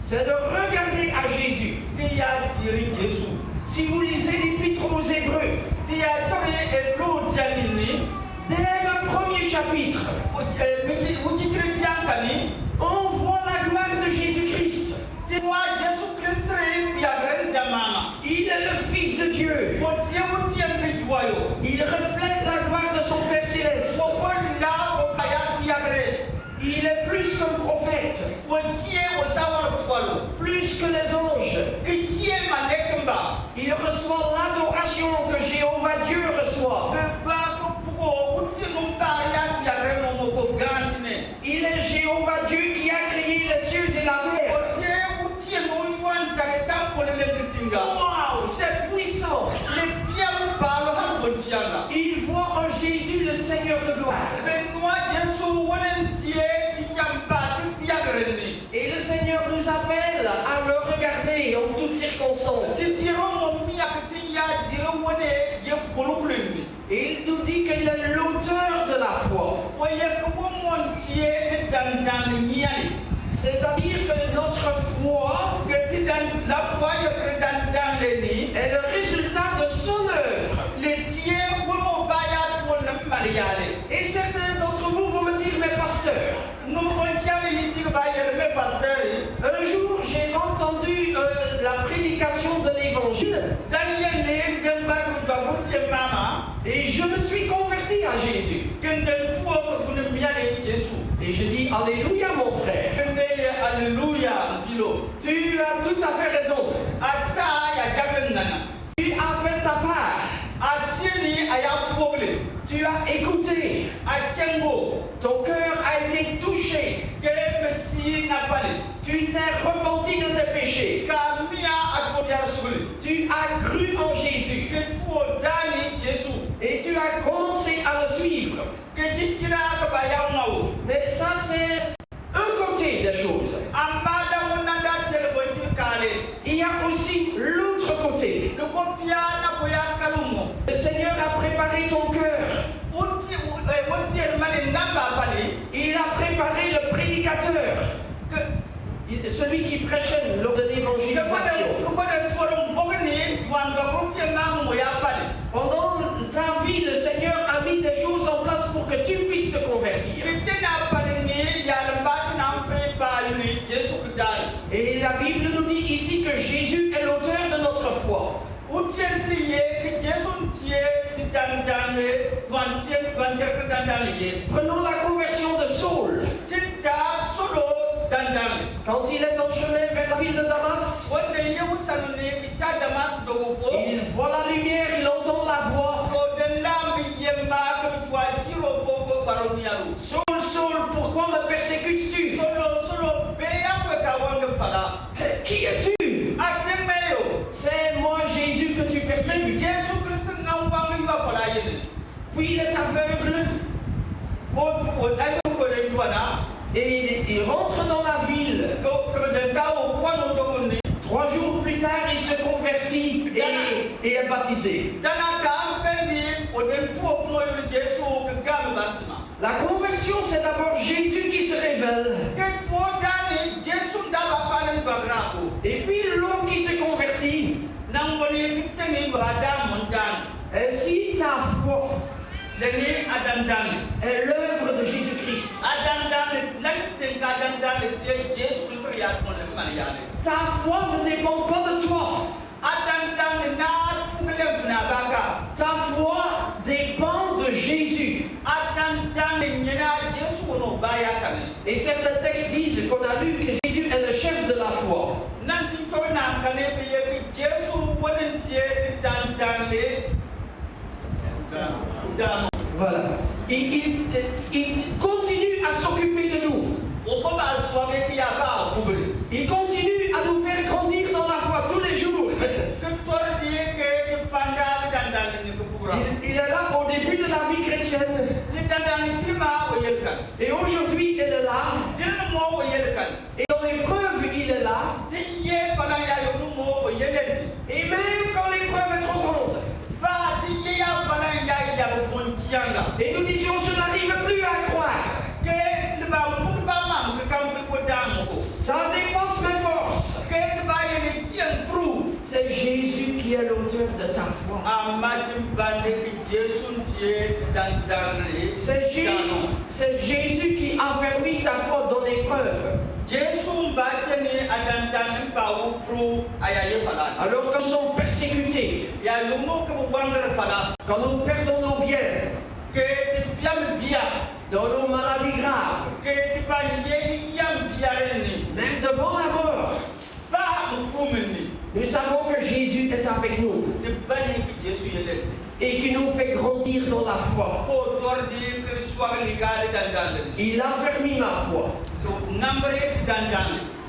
c'est de regarder à Jésus. Si vous lisez l'Épître aux Hébreux, dès le premier chapitre, on voit la gloire de Jésus-Christ. Il est le Fils de Dieu. Il reflète la gloire de son Père Céleste. Il est plus qu'un prophète, plus que les anges. Il reçoit l'adoration que Jéhovah Dieu reçoit. Il est Jéhovah Dieu qui a créé les cieux et la terre. Waouh, c'est puissant. Il voit en Jésus C'est-à-dire que notre foi est le résultat de son œuvre. Et certains d'entre vous vont me dire, mais pasteur, un jour j'ai entendu la prédication de l'évangile et je me suis converti à Jésus. Et je dis alléluia mon frère. Tu as tout à fait raison. Tu as fait ta part. Tu as écouté. Ton cœur a été touché. Tu t'es repenti de tes péchés. Tu as cru en Jésus. Et tu as commencé à le suivre. Mais ça c'est un côté des choses. Il y a aussi l'autre côté. Le Seigneur a préparé ton cœur. Il a préparé le prédicateur. Celui qui prêchait lors de l'évangélisation. Pendant ta vie, le Seigneur a mis des choses en place pour que tu puisses te convertir. Et la Bible nous dit ici que Jésus est l'auteur de notre foi. Prenons la conversion de Saul. Quand il est en chemin vers la ville de Damas, il voit la lumière, il entend la voix. Saul, Saul, pourquoi me persécutes-tu? Qui es-tu? C'est moi Jésus que tu persécutes. Puis il est aveugle. Et il rentre dans la ville. 3 jours plus tard, il se convertit et est baptisé. La conversion, c'est d'abord Jésus qui se révèle. Et puis l'homme qui se convertit. Ainsi, ta foi est l'œuvre de Jésus-Christ. Ta foi ne dépend pas de toi. Ta foi dépend de Jésus. Et certains textes disent qu'on a lu que Jésus est le chef de la foi. Voilà. Il continue à s'occuper de nous. Il continue à nous faire grandir dans la foi tous les jours. Il est là au début de la vie chrétienne. Et aujourd'hui, il est là. Et dans l'épreuve, il est là. Et même quand l'épreuve est trop grande. Et nous disions, je n'arrive plus à croire. Ça dépasse mes forces. C'est Jésus qui est l'auteur de ta foi. C'est Jésus qui a permis ta foi dans l'épreuve. Alors quand nous sommes persécutés, quand nous perdons nos biens, dans nos maladies graves, même devant la mort, nous savons que Jésus est avec nous et qui nous fait grandir dans la foi. Il a fermé ma foi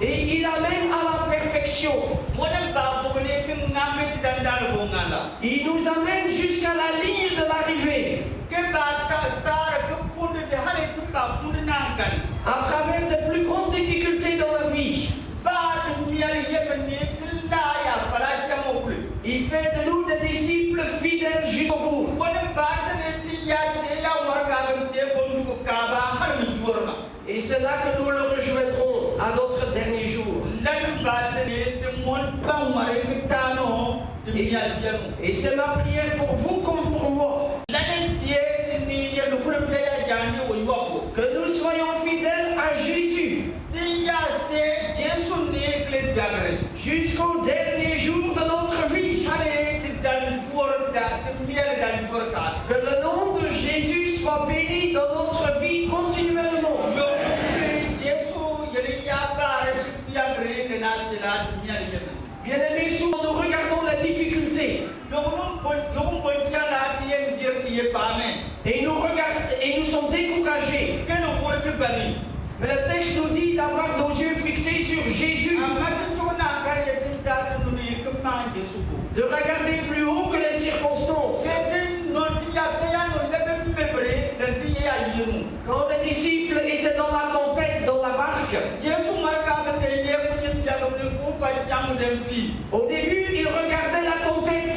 et il amène à la perfection. Il nous amène jusqu'à la ligne de l'arrivée. À travers de plus grandes difficultés dans la vie, il fait de nous des disciples fidèles jusqu'au bout. Et c'est là que nous le rejoindrons à notre dernier jour. Et c'est ma prière pour vous comme pour moi. Que nous soyons fidèles à Jésus jusqu'au dernier jour de notre vie. Que le nom de Jésus soit béni dans notre vie continuellement. Bien-aimés, souvent nous regardons la difficulté. Et nous sommes découragés. Mais le texte nous dit d'avoir nos yeux fixés sur Jésus. De regarder plus haut que les circonstances. Quand les disciples étaient dans la tempête, dans la barque, au début, ils regardaient la tempête,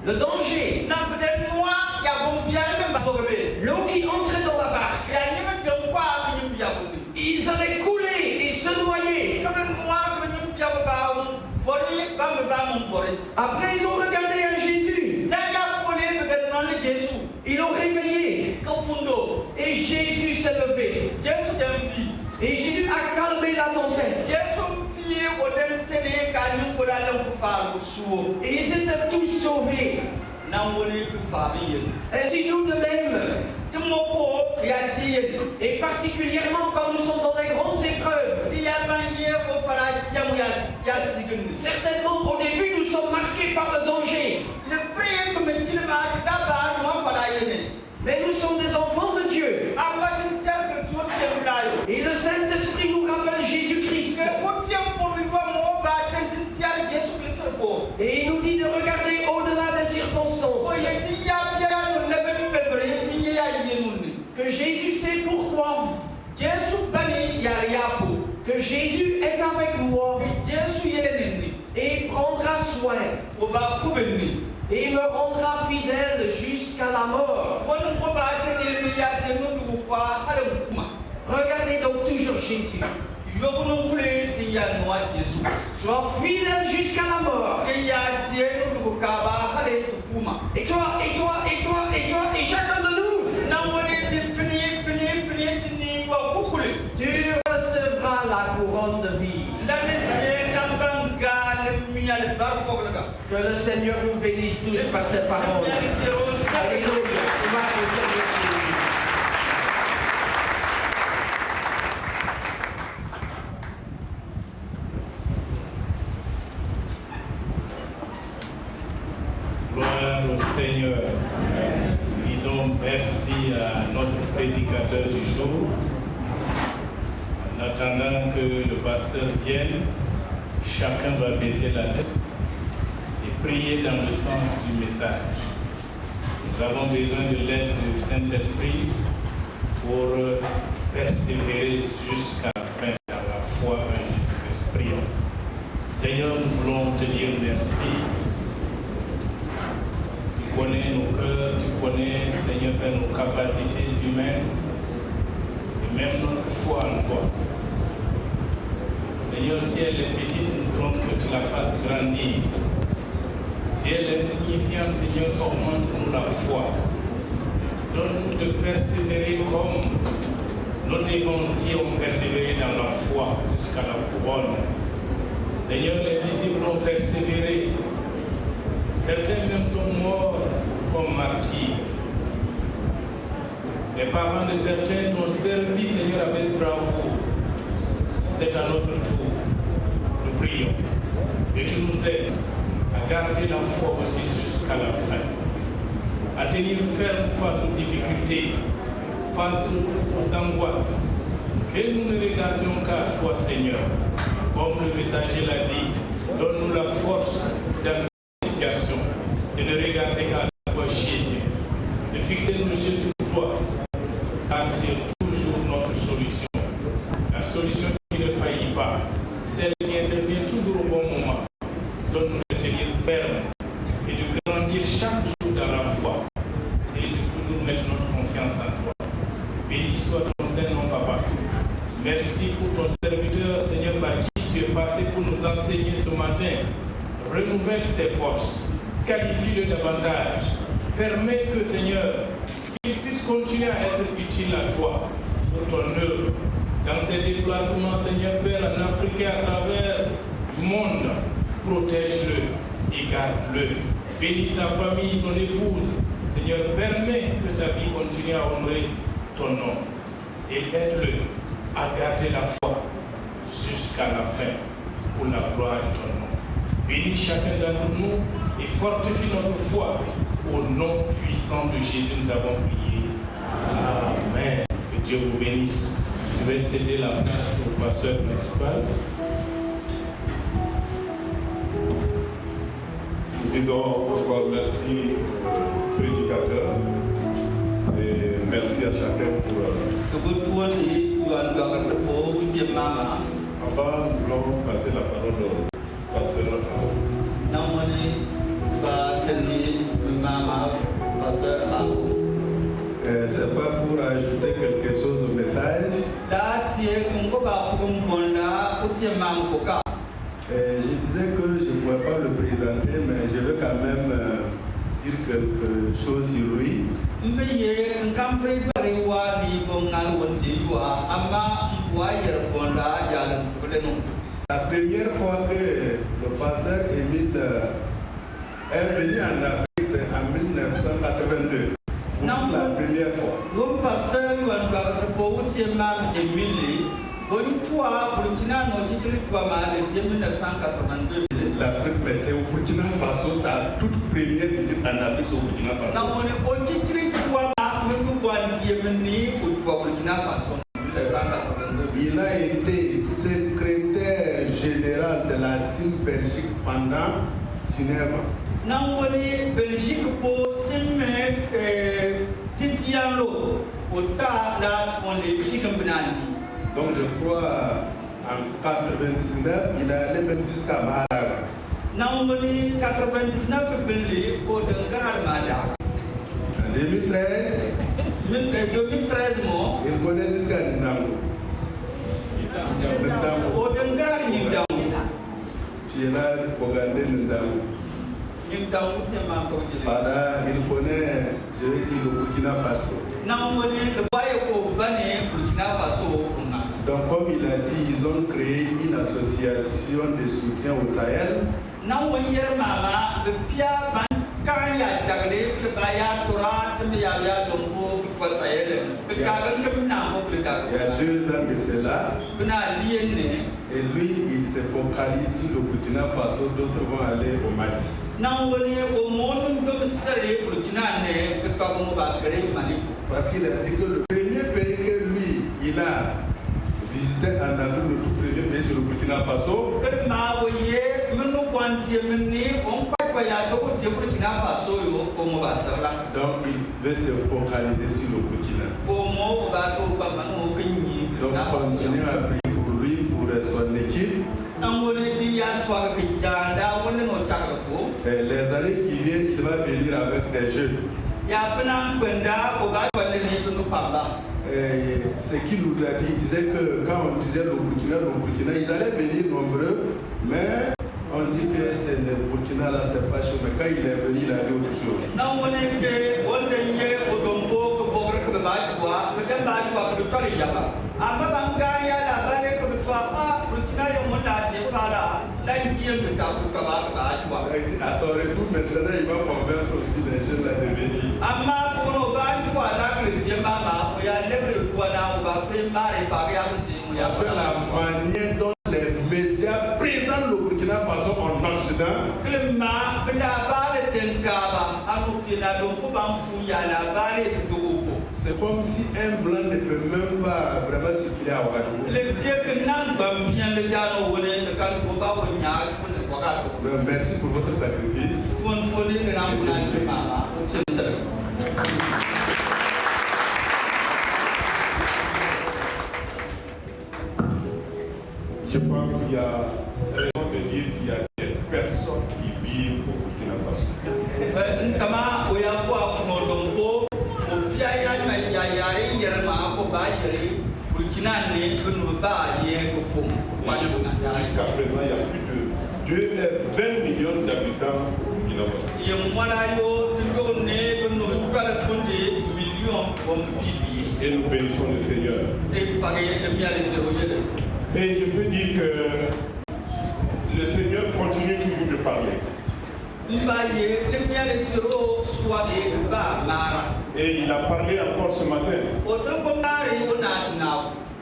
le danger, l'eau qui entrait dans la barque. Ils allaient couler et se noyer. Après, ils ont regardé à Jésus. Ils l'ont réveillé. Et Jésus s'est levé. Et Jésus a calmé la tempête. Et ils étaient tous sauvés. Ainsi nous de même. Et particulièrement quand nous sommes dans des grandes épreuves. Certainement au début nous sommes marqués par le danger. Mais nous sommes des enfants de Dieu. Et le Saint-Esprit nous rappelle Jésus-Christ. Et il nous dit de regarder au-delà des circonstances. Que Jésus sait pourquoi. Que Jésus est avec moi. Et il prendra soin. Et il me rendra fidèle jusqu'à la mort. Regardez donc toujours Jésus. Sois fidèle jusqu'à la mort. Et toi, et chacun de nous. Tu recevras la couronne de vie. Que le Seigneur nous bénisse tous par ses paroles. Alléluia. Gloire au Seigneur. Disons merci à notre prédicateur du jour. En attendant que le pasteur vienne, chacun va baisser la tête et prier dans le sens du message. Nous avons besoin de l'aide du Saint-Esprit pour persévérer jusqu'à la fin dans la foi en Jésus-Christ. Seigneur, nous voulons te dire merci. Tu connais nos cœurs, tu connais, Seigneur, nos capacités humaines et même notre foi en toi. Seigneur, si elle est petite, nous voulons que tu la fasses grandir. Si elle est insignifiante, Seigneur, augmente-nous la foi. Donne-nous de persévérer comme nos dévanciers ont persévéré dans la foi jusqu'à la couronne. Seigneur, les disciples ont persévéré. Certains même sont morts comme martyrs. Les parents de certains ont servi, Seigneur, avec bravoure. C'est à notre tour. Nous prions. Et tu nous aides à garder la foi aussi jusqu'à la fin. À tenir ferme face aux difficultés, face aux angoisses. Que nous ne regardions qu'à toi, Seigneur. Comme le messager l'a dit, donne-nous la force dans la situation et de regarder qu'à toi, Jésus. De fixer nos yeux sur toi, car tu es toujours notre solution. La solution qui ne faillit pas, celle qui intervient toujours au bon moment. Donne-nous de tenir ferme et de grandir chaque jour dans la foi et de toujours ses forces, qualifie-le davantage. Permets que, Seigneur, qu'il puisse continuer à être utile à toi pour ton œuvre. Dans ses déplacements, Seigneur Père, en Afrique et à travers le monde, protège-le et garde-le. Bénis sa famille, son épouse. Seigneur, permets que sa vie continue à honorer ton nom. Et aide-le à garder la foi jusqu'à la fin pour la gloire de ton nom. Bénis chacun d'entre nous et fortifie notre foi. Au nom puissant de Jésus, nous avons prié. Amen. Que Dieu vous bénisse. Je vais céder la place au pasteur principal. Nous disons encore merci au prédicateur et merci à chacun pour. Avant, nous allons passer la parole au pasteur. C'est pas pour ajouter quelque chose au message. Je disais que je ne pourrais pas le présenter, mais je veux quand même dire quelque chose sur lui. La première fois que le pasteur Émile est venu en Afrique, c'est en 1982. La première fois. L'Afrique, mais c'est au Burkina Faso, sa toute première visite en Afrique, c'est au Burkina Faso. Il a été secrétaire général de la CIM Belgique pendant cinéma. Belgique pour CIM Titiano, au tas là, font les petits compagnies. Donc je crois en 99, il est allé même jusqu'à Malaga. En 2013, il connaît jusqu'à Ndango. Tu es là pour regarder Ndango. Voilà, il connaît, je vais dire, le Burkina Faso. Donc, comme il a dit, ils ont créé une association de soutien au Sahel. Il y a 2 ans de cela. Et lui, il se focalise sur le Burkina Faso, d'autres vont aller au Mali. Parce qu'il a dit que le premier pays que lui, il a visité en Afrique, le tout premier pays, c'est le Burkina Faso. Donc il veut se focaliser sur le Burkina. Donc continuez à prier pour lui, pour son équipe. Les années qui viennent, il va venir avec des jeunes. Ce qu'il nous a dit, il disait que quand on disait le Burkina, ils allaient venir nombreux, mais on dit que c'est le Burkina là, c'est pas chaud. Mais quand il est venu, il a dit autre chose. À son retour, maintenant, il va convaincre aussi les jeunes là de venir. Parce que la manière dont les médias présentent le Burkina Faso en Occident, c'est comme si un blanc ne peut même pas vraiment circuler à Ouagadougou. Merci pour votre sacrifice. Je pense qu'il y a raison de dire qu'il y a des personnes qui vivent au Burkina Faso. Jusqu'à présent, il y a plus de 2 20 millions d'habitants au Burkina Faso. Et nous bénissons le Seigneur. Et je peux dire que le Seigneur continue toujours de parler. Et il a parlé encore ce matin.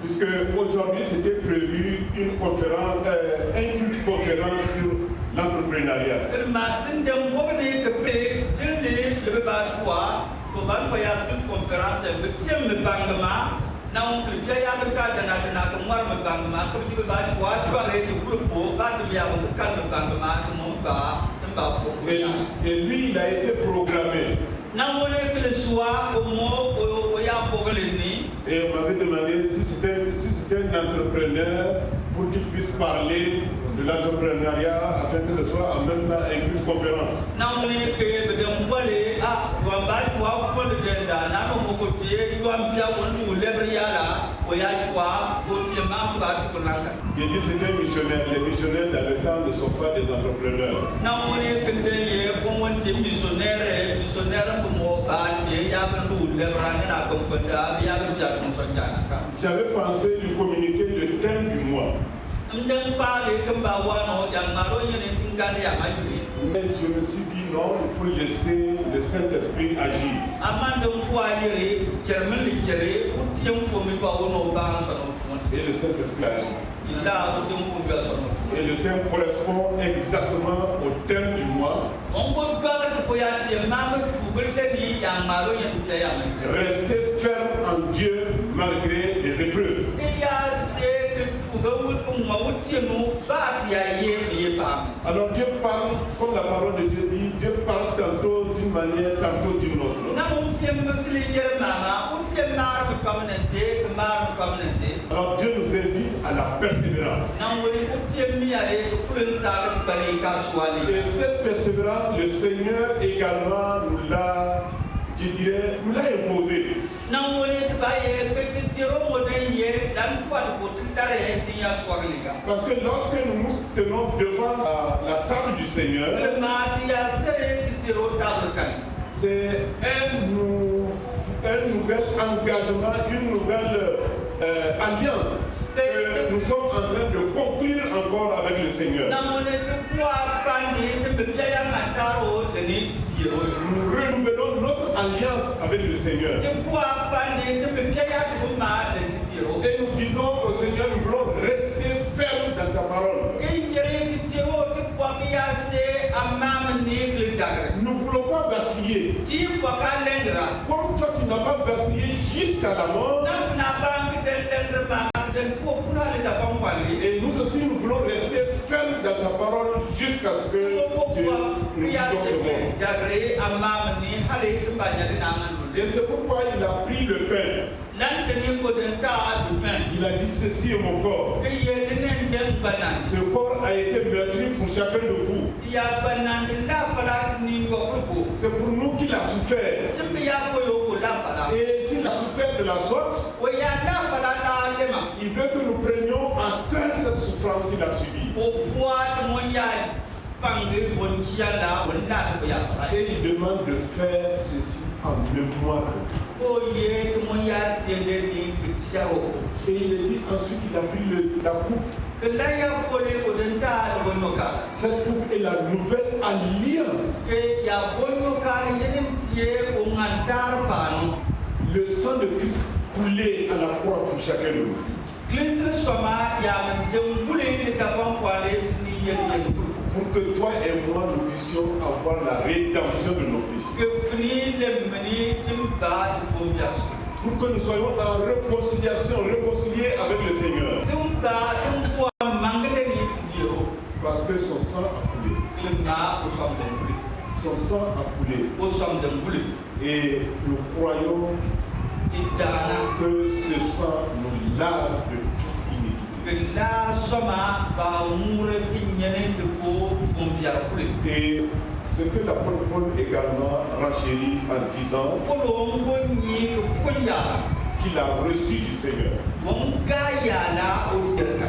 Puisque aujourd'hui c'était prévu une conférence sur l'entrepreneuriat. Et lui, il a été programmé. Et on m'avait demandé si c'était un entrepreneur pour qu'il puisse parler de l'entrepreneuriat afin que ce soit en même temps une conférence. Il dit c'était un missionnaire. Les missionnaires dans le temps ne sont pas des entrepreneurs. J'avais pensé lui communiquer le thème du mois. Mais je me suis dit non, il faut laisser le Saint-Esprit agir. Et le Saint-Esprit agit. Et le thème correspond exactement au thème du mois. Rester ferme en Dieu malgré les épreuves. Alors Dieu parle, comme la parole de Dieu dit, Dieu parle tantôt d'une manière, tantôt d'une autre. Alors Dieu nous invite à la persévérance. Et cette persévérance, le Seigneur également nous l'a, je dirais, nous l'a imposée. Parce que lorsque nous nous tenons devant la table du Seigneur, c'est un nouvel engagement, une nouvelle alliance que nous sommes en train de conclure encore avec le Seigneur. Nous renouvelons notre alliance avec le Seigneur. Et nous disons au Seigneur, nous voulons rester fermes dans ta parole. Nous ne voulons pas vaciller. Comme toi tu n'as pas vacillé jusqu'à la mort. Et nous aussi nous voulons rester fermes dans ta parole jusqu'à ce que Dieu nous donne ce monde. Et c'est pourquoi il a pris le pain. Il a dit ceci est mon corps. Ce corps a été meurtri pour chacun de vous. C'est pour nous qu'il a souffert. Et s'il a souffert de la sorte, il veut que nous prenions en cœur cette souffrance qu'il a subie. Et il demande de faire ceci en mémoire. Et il dit ensuite qu'il a pris la coupe. Cette coupe est la nouvelle alliance. Le sang de Christ coulé à la croix pour chacun de nous. Pour que toi et moi nous puissions avoir la rédemption de nos péchés. Pour que nous soyons en réconciliation, réconciliés avec le Seigneur. Parce que son sang a coulé. Son sang a coulé. Et nous croyons que ce sang nous lave de toute iniquité. Et ce que l'apôtre Paul également renchérit en disant qu'il a reçu du Seigneur.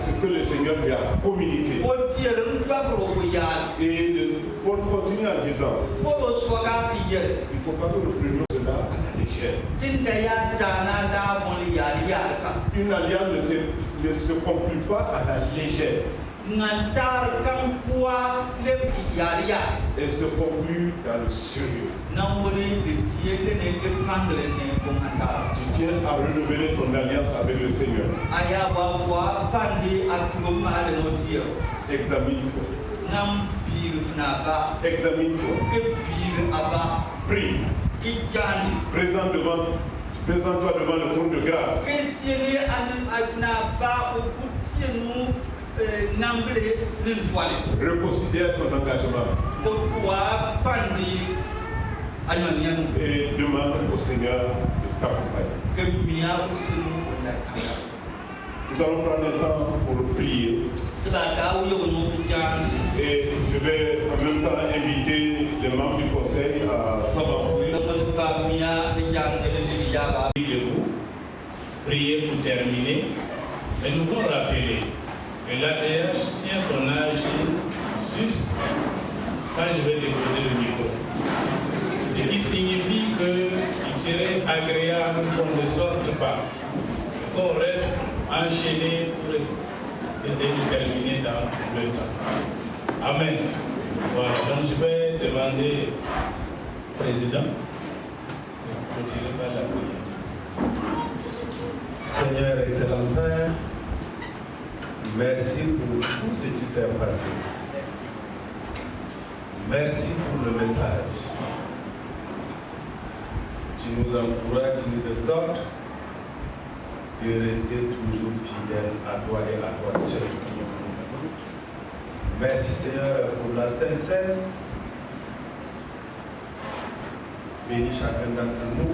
Ce que le Seigneur lui a communiqué. Et Paul continue en disant, il faut pas que nous prenions cela à la légère. Une alliance ne se conclut pas à la légère. Elle se conclut dans le sérieux. Tu tiens à renouveler ton alliance avec le Seigneur. Examine-toi. Examine-toi. Prie. Présente-toi devant le trône de grâce. Reconsidère ton engagement. Et demande au Seigneur de t'accompagner. Nous allons prendre le temps pour prier. Et je vais en même temps inviter les membres du conseil à s'avancer. Priez pour terminer. Mais nous voulons rappeler que l'ADH tient son âge juste quand je vais déposer le micro. Ce qui signifie qu'il serait agréable qu'on ne sorte pas, qu'on reste enchaîné pour essayer de terminer dans le temps. Amen. Voilà, donc je vais demander au président de continuer par la prière. Seigneur excellent Père, merci pour tout ce qui s'est passé. Merci pour le message. Tu nous encourages, tu nous exhortes de rester toujours fidèles à toi et à toi seul. Merci Seigneur pour la Sainte Seine. Bénis chacun d'entre nous.